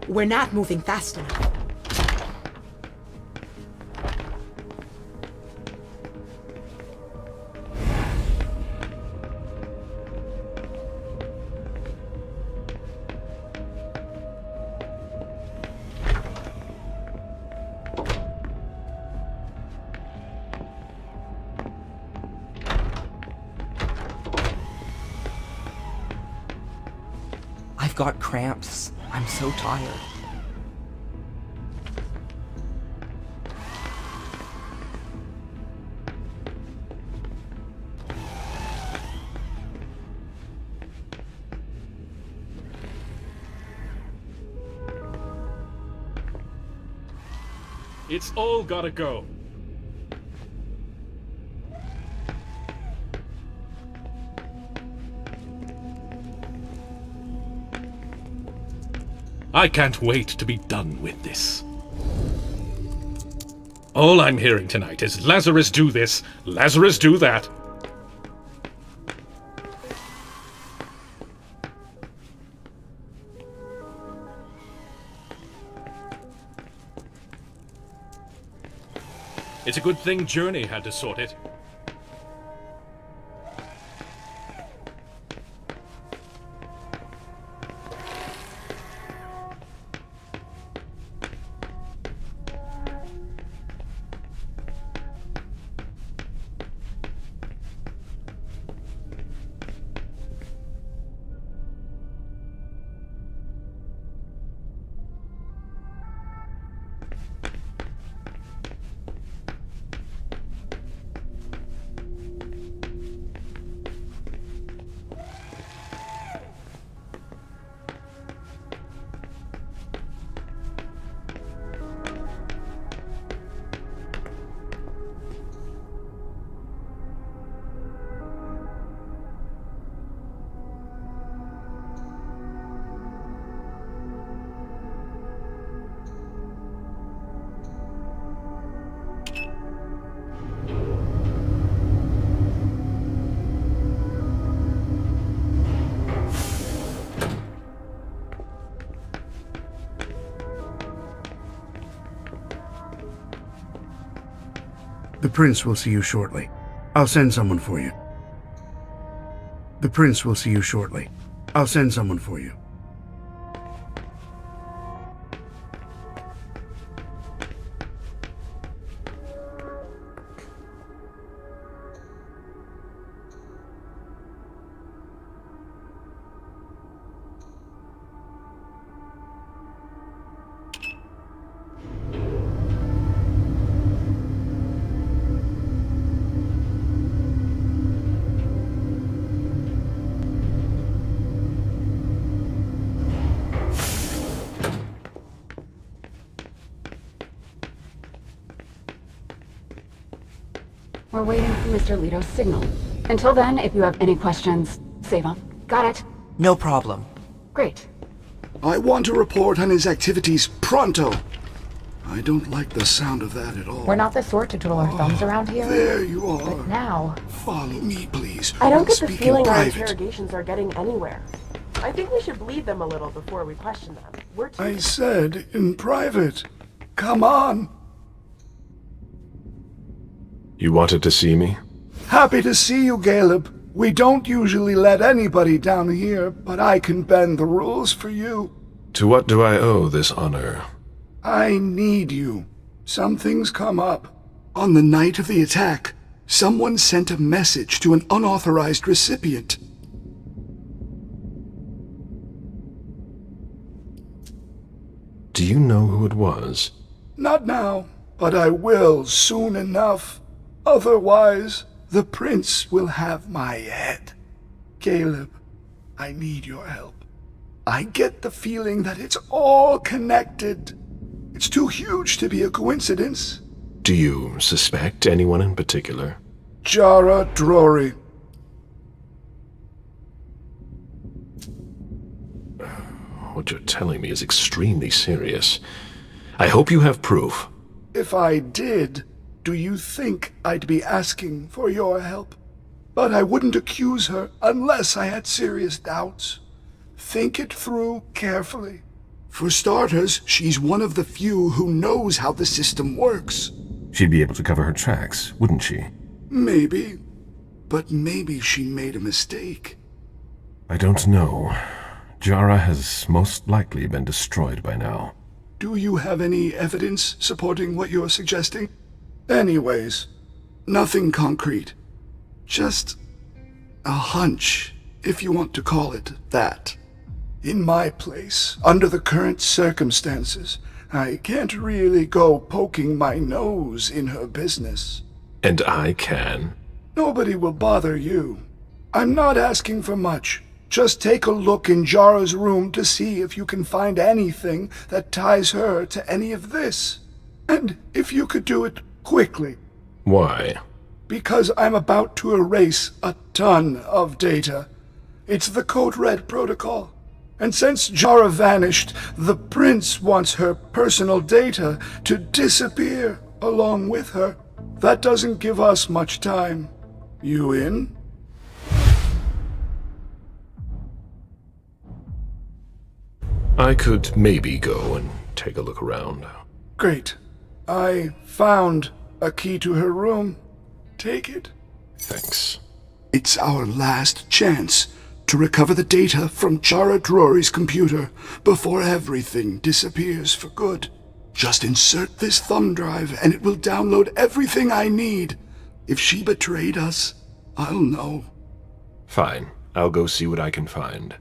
We're not moving fast enough. I've got cramps. I'm so tired. It's all gotta go. I can't wait to be done with this. All I'm hearing tonight is Lazarus do this, Lazarus do that. It's a good thing Journey had to sort it. The Prince will see you shortly. I'll send someone for you. The Prince will see you shortly. I'll send someone for you. We're waiting for Mr. Leto's signal. Until then, if you have any questions, save them. Got it? No problem. Great. I want a report on his activities pronto. I don't like the sound of that at all. We're not the sort to twiddle our thumbs around here. There you are. But now... Follow me, please. I don't We'll get the speak in feeling our private. interrogations are getting anywhere. I think we should bleed them a little before we question them. We're too... I said in private. Come on. You wanted to see me? Happy to see you, Caleb. We don't usually let anybody down here, but I can bend the rules for you. To what do I owe this honor? I need you. Something's come up. On the night of the attack, someone sent a message to an unauthorized recipient. Do you know who it was? Not now, but I will soon enough. Otherwise, the prince will have my head. Caleb, I need your help. I get the feeling that it's all connected. It's too huge to be a coincidence. Do you suspect anyone in particular? Jara Drory. What you're telling me is extremely serious. I hope you have proof. If I did, do you think I'd be asking for your help? But I wouldn't accuse her unless I had serious doubts. Think it through carefully. For starters, she's one of the few who knows how the system works. She'd be able to cover her tracks, wouldn't she? Maybe. But maybe she made a mistake. I don't know. Jara has most likely been destroyed by now. Do you have any evidence supporting what you're suggesting? Anyways, nothing concrete. Just a hunch, if you want to call it that. In my place, under the current circumstances, I can't really go poking my nose in her business. And I can. Nobody will bother you. I'm not asking for much. Just take a look in Jara's room to see if you can find anything that ties her to any of this. And if you could do it quickly. Why? Because I'm about to erase a ton of data. It's the Code Red protocol. And since Jara vanished, the prince wants her personal data to disappear along with her. That doesn't give us much time. You in? I could maybe go and take a look around. Great. I found a key to her room. Take it. Thanks. It's our last chance to recover the data from Jara Drory's computer before everything disappears for good. Just insert this thumb drive and it will download everything I need. If she betrayed us, I'll know. Fine. I'll go see what I can find.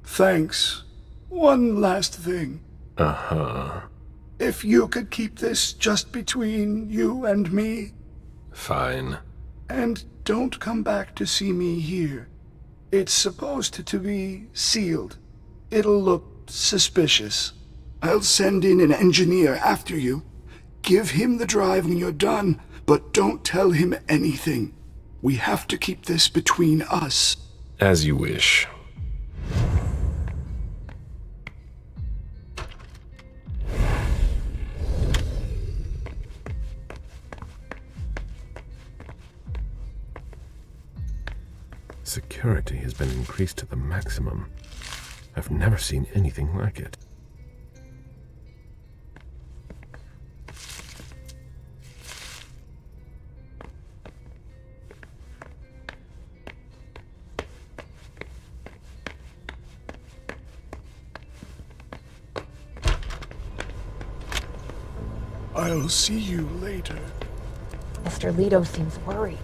Thanks. One last thing. Uh-huh. If you could keep this just between you and me. Fine. And don't come back to see me here. It's supposed to be sealed. It'll look suspicious. I'll send in an engineer after you. Give him the drive when you're done, but don't tell him anything. We have to keep this between us. As you wish. Security has been increased to the maximum. I've never seen anything like it. I'll see you later. Mr. Leto seems worried.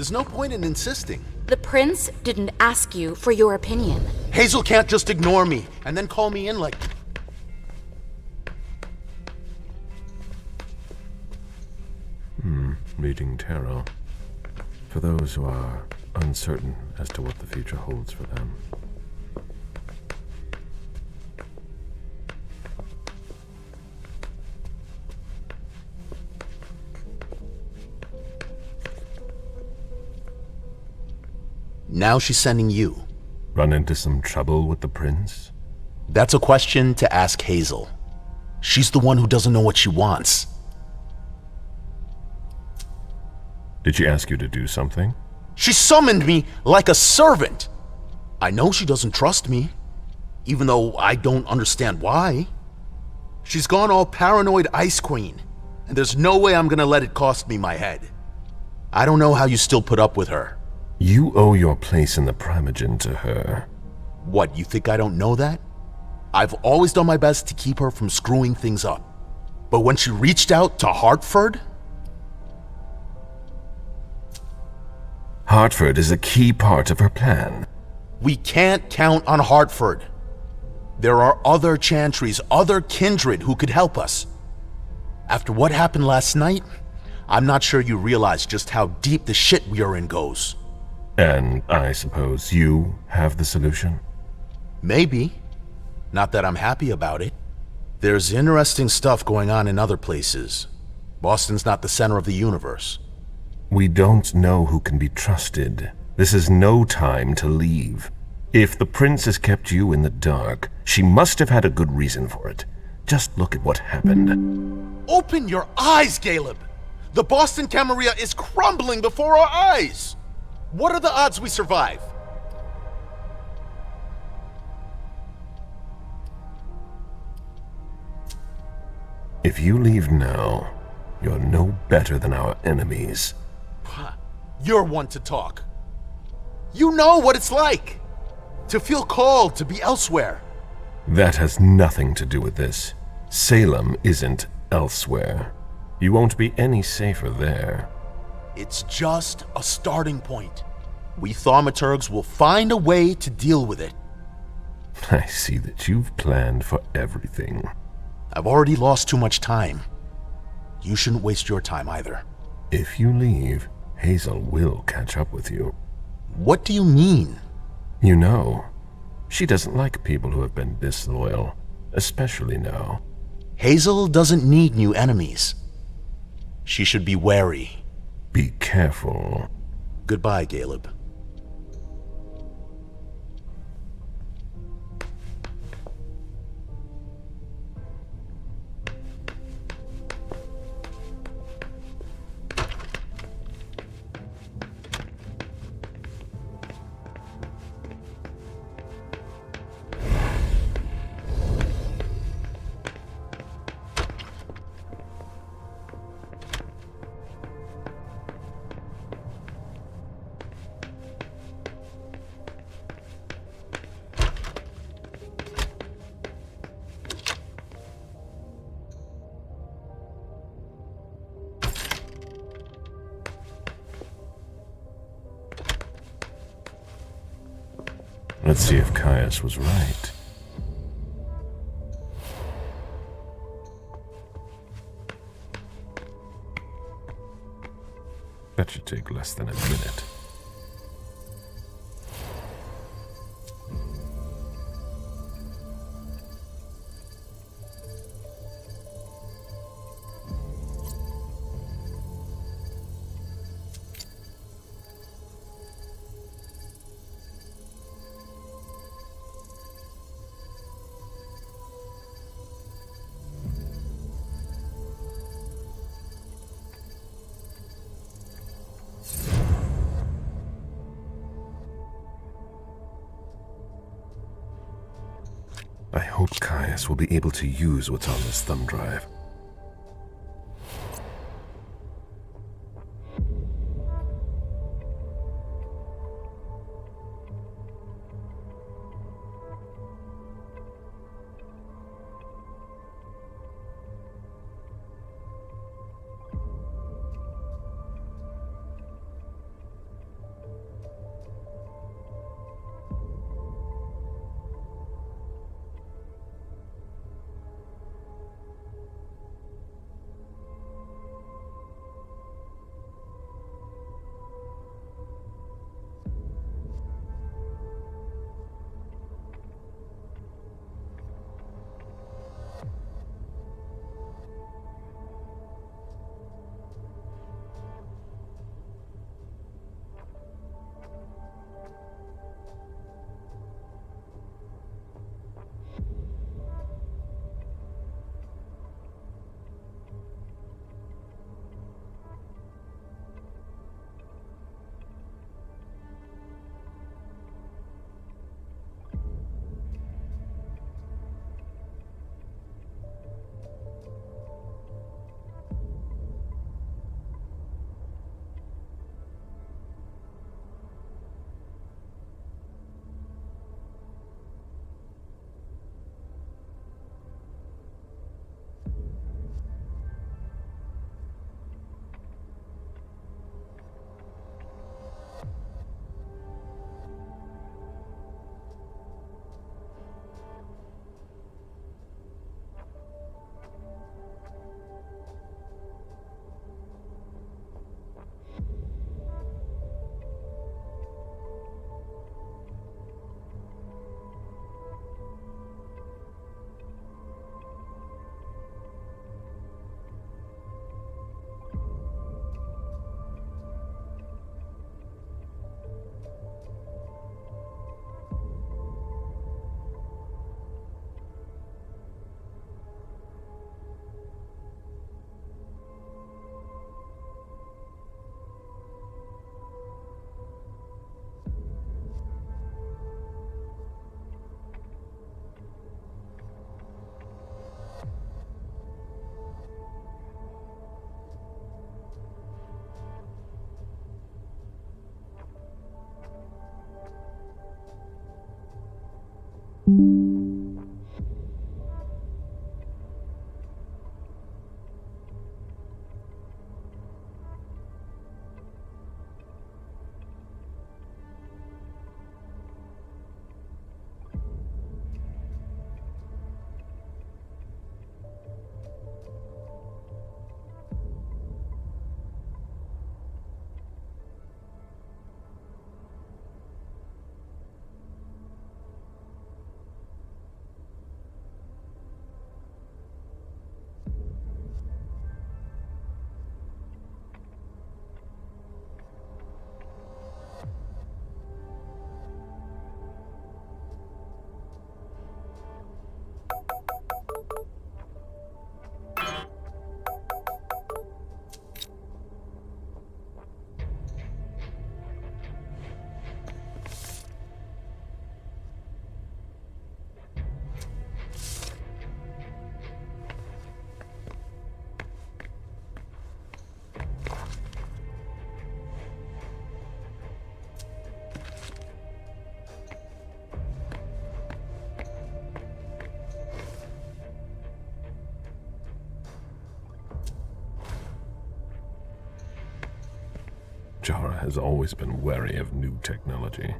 There's no point in insisting. The prince didn't ask you for your opinion. Hazel can't just ignore me and then call me in like... Reading tarot. For those who are uncertain as to what the future holds for them. Now she's sending you. Run into some trouble with the prince? That's a question to ask Hazel. She's the one who doesn't know what she wants. Did she ask you to do something? She summoned me like a servant. I know she doesn't trust me, even though I don't understand why. She's gone all paranoid Ice Queen, and there's no way I'm gonna let it cost me my head. I don't know how you still put up with her. You owe your place in the Primogen to her. What, you think I don't know that? I've always done my best to keep her from screwing things up. But when she reached out to Hartford... Hartford is a key part of her plan. We can't count on Hartford. There are other Chantries, other kindred who could help us. After what happened last night, I'm not sure you realize just how deep the shit we are in goes. And I suppose you have the solution? Maybe. Not that I'm happy about it. There's interesting stuff going on in other places. Boston's not the center of the universe. We don't know who can be trusted. This is no time to leave. If the prince has kept you in the dark, she must have had a good reason for it. Just look at what happened. Open your eyes, Caleb! The Boston Camarilla is crumbling before our eyes! What are the odds we survive? If you leave now, you're no better than our enemies. You're one to talk. You know what it's like to feel called to be elsewhere. That has nothing to do with this. Salem isn't elsewhere. You won't be any safer there. It's just a starting point. We thaumaturgs will find a way to deal with it. I see that you've planned for everything. I've already lost too much time. You shouldn't waste your time either. If you leave, Hazel will catch up with you. What do you mean? You know, she doesn't like people who have been disloyal, especially now. Hazel doesn't need new enemies. She should be wary. Be careful. Goodbye, Caleb. Let's see if Caius was right. That should take less than a minute. I hope Caius will be able to use what's on this thumb drive. Jara has always been wary of new technology.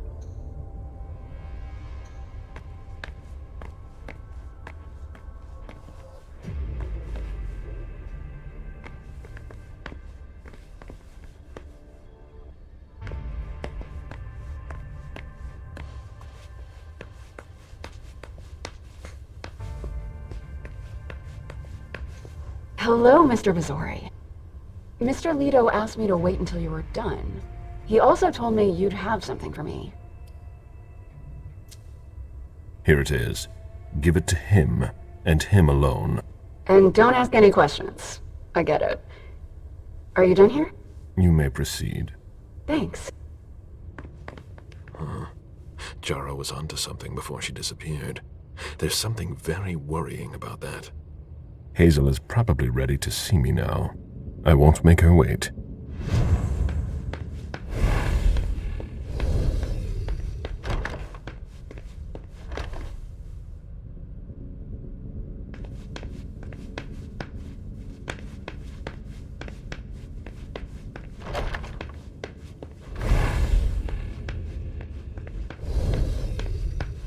Hello, Mr. Vizori. Mr. Leto asked me to wait until you were done. He also told me you'd have something for me. Here it is. Give it to him, and him alone. And don't ask any questions. I get it. Are you done here? You may proceed. Thanks. Jara was onto something before she disappeared. There's something very worrying about that. Hazel is probably ready to see me now. I won't make her wait.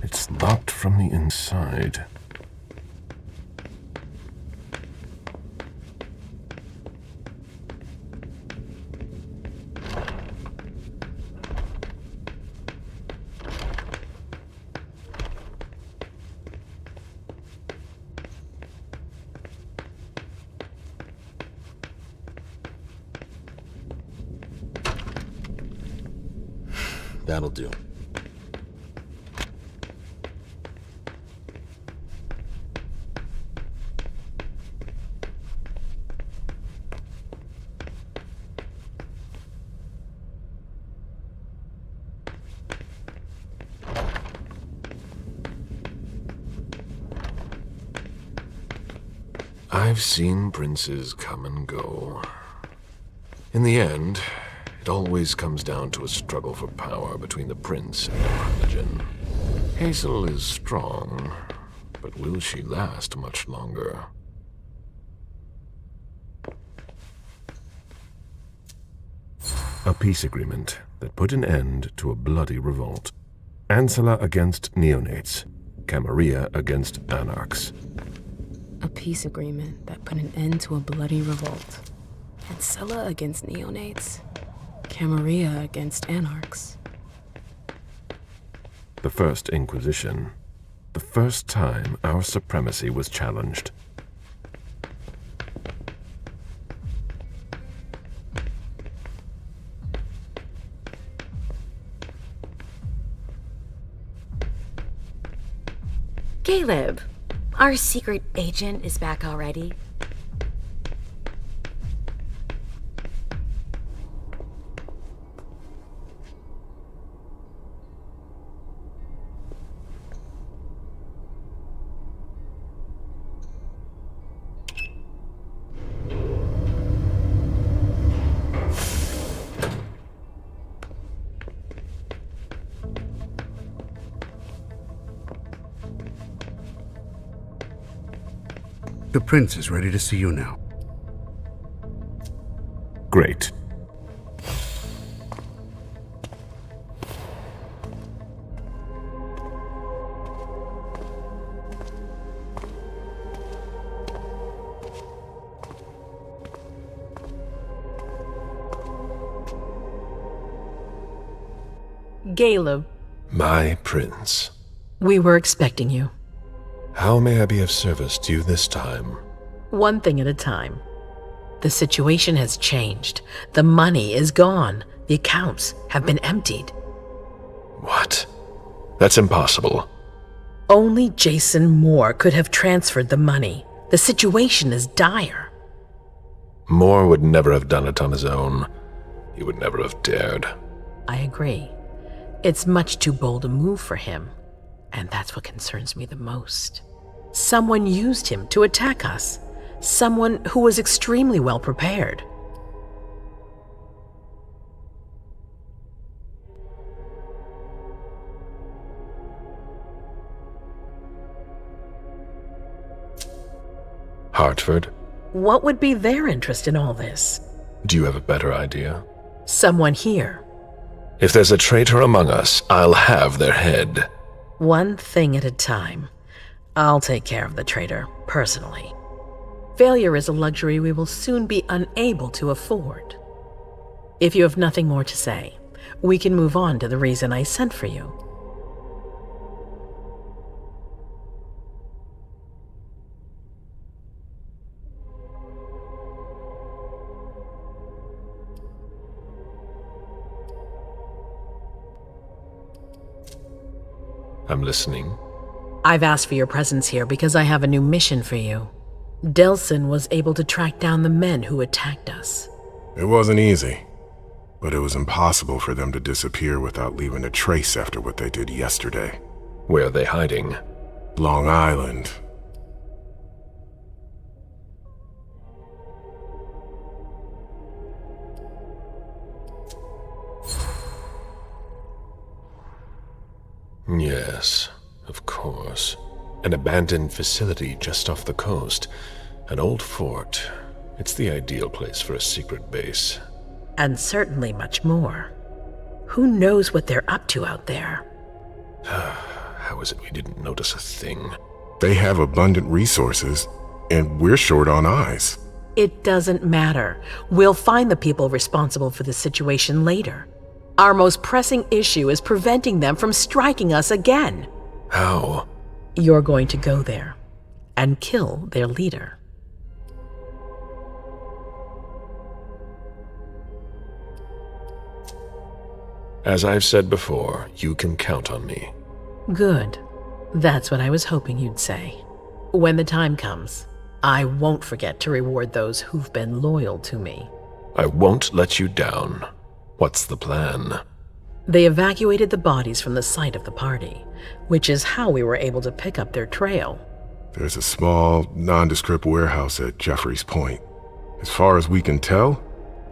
It's locked from the inside. That'll do. I've seen princes come and go. In the end, it always comes down to a struggle for power between the prince and the primogen. Hazel is strong, but will she last much longer? A peace agreement that put an end to a bloody revolt. Ancilla against neonates. Camarilla against anarchs. A peace agreement that put an end to a bloody revolt. Ancilla against neonates. Camarilla against anarchs. The First Inquisition. The first time our supremacy was challenged. Caleb, our secret agent is back already. The prince is ready to see you now. Great. Caleb, My prince. we were expecting you. How may I be of service to you this time? One thing at a time. The situation has changed. The money is gone. The accounts have been emptied. What? That's impossible. Only Jason Moore could have transferred the money. The situation is dire. Moore would never have done it on his own. He would never have dared. I agree. It's much too bold a move for him, and that's what concerns me the most. Someone used him to attack us. Someone who was extremely well prepared. Hartford? What would be their interest in all this? Do you have a better idea? Someone here. If there's a traitor among us, I'll have their head. One thing at a time. I'll take care of the traitor, personally. Failure is a luxury we will soon be unable to afford. If you have nothing more to say, we can move on to the reason I sent for you. I'm listening. I've asked for your presence here because I have a new mission for you. Delsin was able to track down the men who attacked us. It wasn't easy, but it was impossible for them to disappear without leaving a trace after what they did yesterday. Where are they hiding? Long Island. Yes, of course. An abandoned facility just off the coast. An old fort. It's the ideal place for a secret base. And certainly much more. Who knows what they're up to out there? How is it we didn't notice a thing? They have abundant resources, and we're short on eyes. It doesn't matter. We'll find the people responsible for the situation later. Our most pressing issue is preventing them from striking us again. How? You're going to go there and kill their leader. As I've said before, you can count on me. Good. That's what I was hoping you'd say. When the time comes, I won't forget to reward those who've been loyal to me. I won't let you down. What's the plan? They evacuated the bodies from the site of the party, which is how we were able to pick up their trail. There's a small, nondescript warehouse at Jeffrey's Point. As far as we can tell,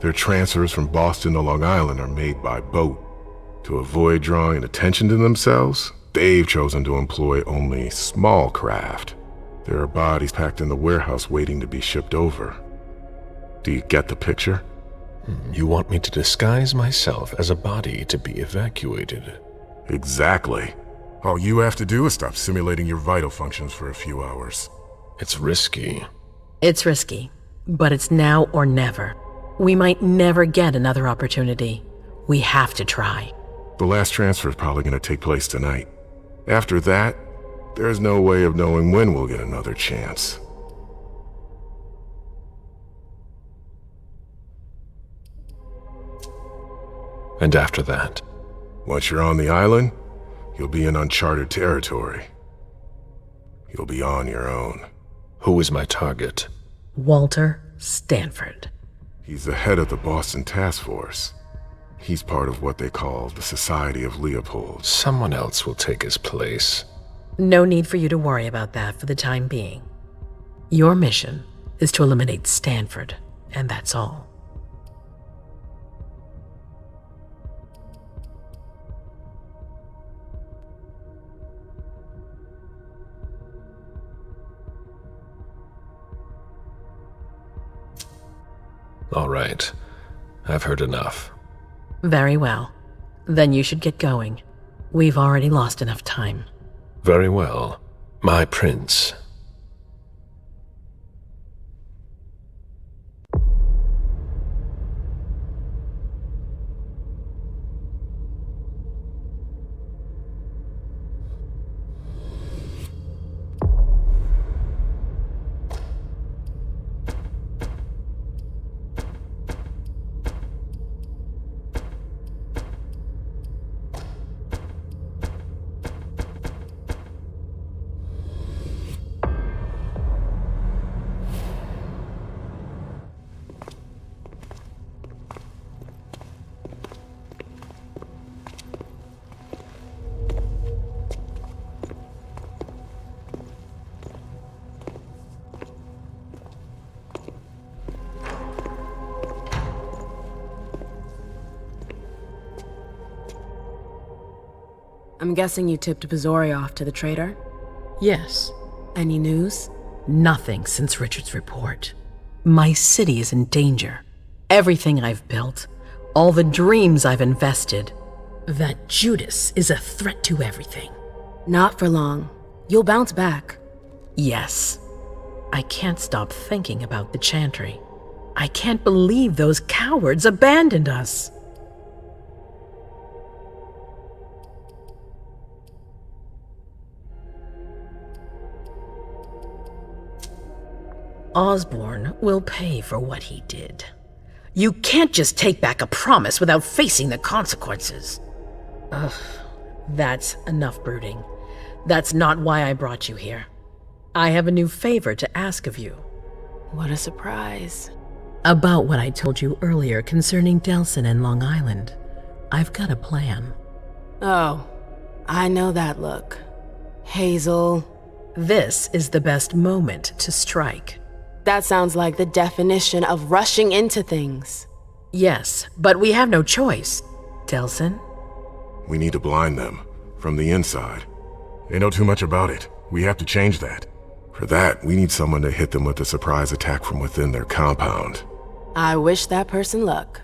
their transfers from Boston to Long Island are made by boat. To avoid drawing attention to themselves, they've chosen to employ only small craft. There are bodies packed in the warehouse waiting to be shipped over. Do you get the picture? You want me to disguise myself as a body to be evacuated? Exactly. All you have to do is stop simulating your vital functions for a few hours. It's risky. It's risky, but it's now or never. We might never get another opportunity. We have to try. The last transfer is probably going to take place tonight. After that, there's no way of knowing when we'll get another chance. And after that? Once you're on the island, you'll be in uncharted territory. You'll be on your own. Who is my target? Walter Stanford. He's the head of the Boston Task Force. He's part of what they call the Society of Leopold. Someone else will take his place. No need for you to worry about that for the time being. Your mission is to eliminate Stanford, and that's all. All right. I've heard enough. Very well. Then you should get going. We've already lost enough time. Very well, my prince. I'm guessing you tipped Bazori off to the traitor? Yes. Any news? Nothing since Richard's report. My city is in danger. Everything I've built, all the dreams I've invested. That Judas is a threat to everything. Not for long. You'll bounce back. Yes. I can't stop thinking about the Chantry. I can't believe those cowards abandoned us. Osborn will pay for what he did. You can't just take back a promise without facing the consequences. Ugh, that's enough brooding. That's not why I brought you here. I have a new favor to ask of you. What a surprise. About what I told you earlier concerning Delsin and Long Island. I've got a plan. Oh, I know that look. Hazel. This is the best moment to strike. That sounds like the definition of rushing into things. Yes, but we have no choice. Delsin? We need to blind them, from the inside. They know too much about it. We have to change that. For that, we need someone to hit them with a surprise attack from within their compound. I wish that person luck.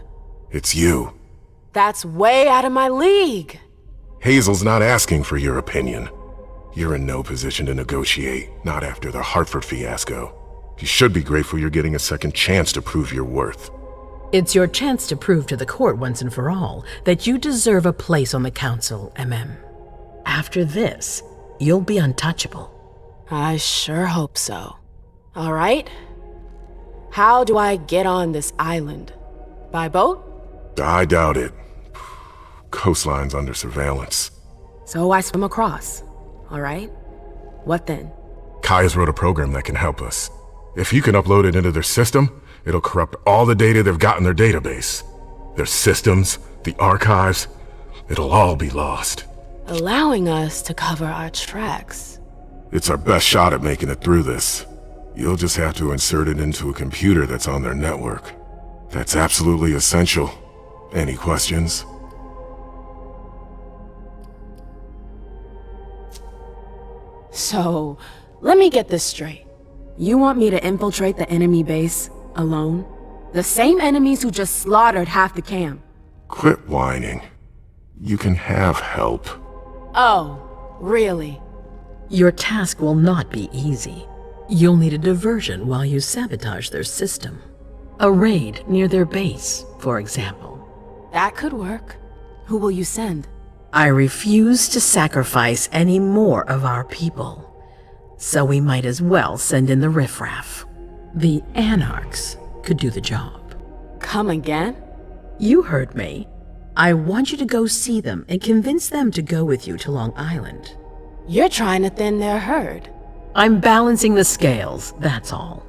It's you. That's way out of my league. Hazel's not asking for your opinion. You're in no position to negotiate, not after the Hartford fiasco. You should be grateful you're getting a second chance to prove your worth. It's your chance to prove to the court once and for all that you deserve a place on the council, MM. After this, you'll be untouchable. I sure hope so. All right. How do I get on this island? By boat? I doubt it. Coastline's under surveillance. So I swim across. All right. What then? Kaya's wrote a program that can help us. If you can upload it into their system, it'll corrupt all the data they've got in their database. Their systems, the archives, it'll all be lost. Allowing us to cover our tracks. It's our best shot at making it through this. You'll just have to insert it into a computer that's on their network. That's absolutely essential. Any questions? So, let me get this straight. You want me to infiltrate the enemy base alone? The same enemies who just slaughtered half the camp. Quit whining. You can have help. Oh, really? Your task will not be easy. You'll need a diversion while you sabotage their system. A raid near their base, for example. That could work. Who will you send? I refuse to sacrifice any more of our people. So we might as well send in the riffraff. The Anarchs could do the job. Come again? You heard me. I want you to go see them and convince them to go with you to Long Island. You're trying to thin their herd. I'm balancing the scales, that's all.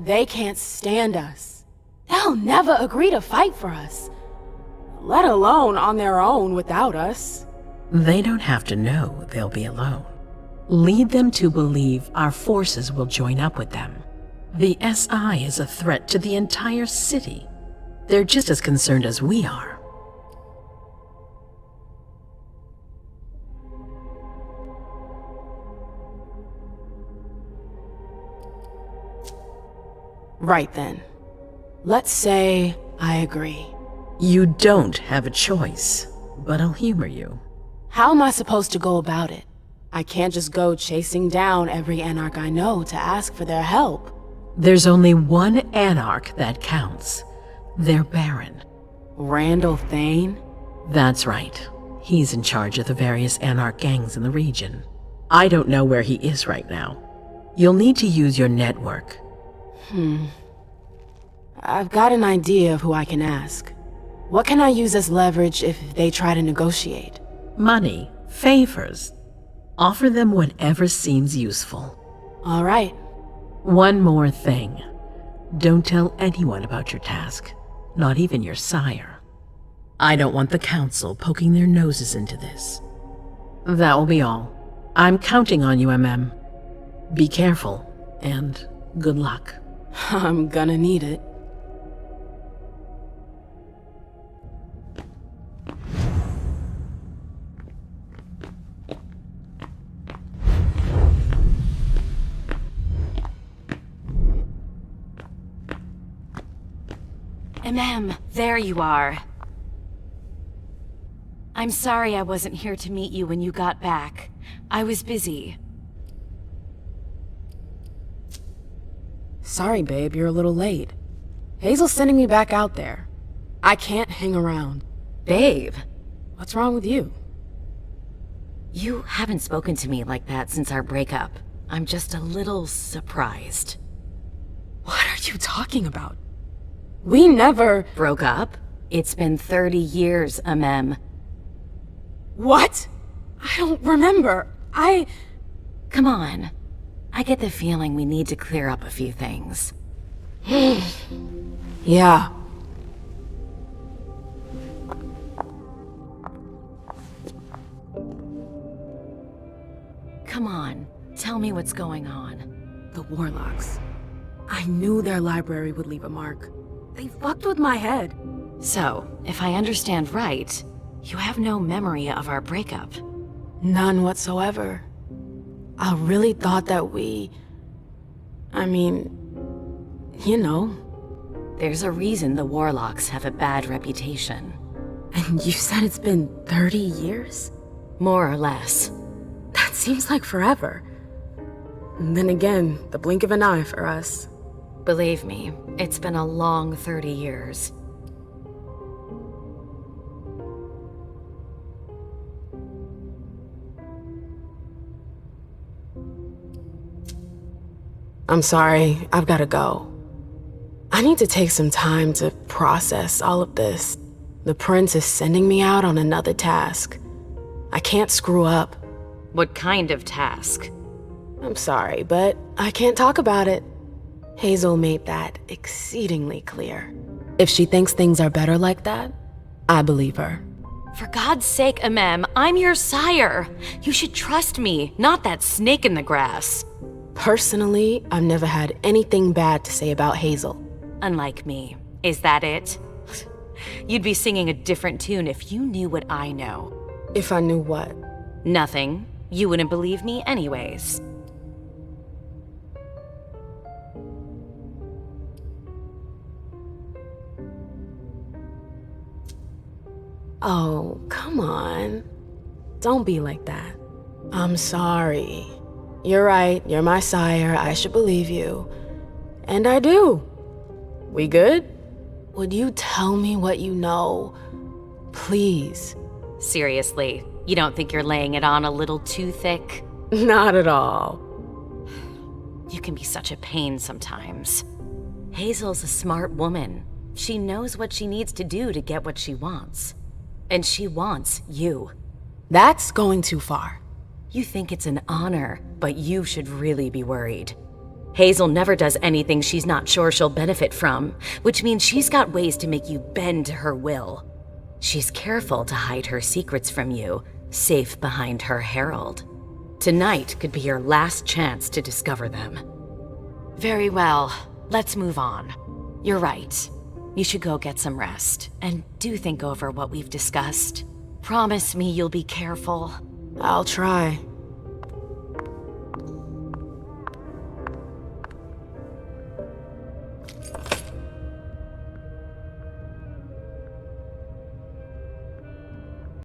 They can't stand us. They'll never agree to fight for us, let alone on their own without us. They don't have to know they'll be alone. Lead them to believe our forces will join up with them. The SI is a threat to the entire city. They're just as concerned as we are. Right then. Let's say I agree. You don't have a choice, but I'll humor you. How am I supposed to go about it? I can't just go chasing down every Anarch I know to ask for their help. There's only one Anarch that counts. Their Baron. Randall Thane? That's right. He's in charge of the various Anarch gangs in the region. I don't know where he is right now. You'll need to use your network. I've got an idea of who I can ask. What can I use as leverage if they try to negotiate? Money, favors. Offer them whatever seems useful. All right. One more thing. Don't tell anyone about your task, not even your sire. I don't want the Council poking their noses into this. That will be all. I'm counting on you, MM. Be careful, and good luck. I'm gonna need it. MM, there you are. I'm sorry I wasn't here to meet you when you got back. I was busy. Sorry, babe, you're a little late. Hazel's sending me back out there. I can't hang around. Babe. What's wrong with you? You haven't spoken to me like that since our breakup. I'm just a little surprised. What are you talking about? We never... Broke up? It's been 30 years, MM. What? I don't remember. Come on. I get the feeling we need to clear up a few things. Yeah. Come on, tell me what's going on. The Warlocks. I knew their library would leave a mark. They fucked with my head. So, if I understand right, you have no memory of our breakup. None whatsoever. I really thought that I mean, you know. There's a reason the Warlocks have a bad reputation. And you said it's been 30 years? More or less. That seems like forever. And then again, the blink of an eye for us. Believe me, it's been a long 30 years. I'm sorry, I've gotta go. I need to take some time to process all of this. The Prince is sending me out on another task. I can't screw up. What kind of task? I'm sorry, but I can't talk about it. Hazel made that exceedingly clear. If she thinks things are better like that, I believe her. For God's sake, Amem, I'm your sire. You should trust me, not that snake in the grass. Personally, I've never had anything bad to say about Hazel. Unlike me. Is that it? You'd be singing a different tune if you knew what I know. If I knew what? Nothing. You wouldn't believe me anyways. Oh, come on. Don't be like that. I'm sorry. You're right, you're my sire, I should believe you. And I do. We good? Would you tell me what you know? Please. Seriously, you don't think you're laying it on a little too thick? Not at all. You can be such a pain sometimes. Hazel's a smart woman. She knows what she needs to do to get what she wants. And she wants you. That's going too far. You think it's an honor, but you should really be worried. Hazel never does anything she's not sure she'll benefit from, which means she's got ways to make you bend to her will. She's careful to hide her secrets from you, safe behind her herald. Tonight could be your last chance to discover them. Very well, let's move on. You're right. You should go get some rest, and do think over what we've discussed. Promise me you'll be careful. I'll try.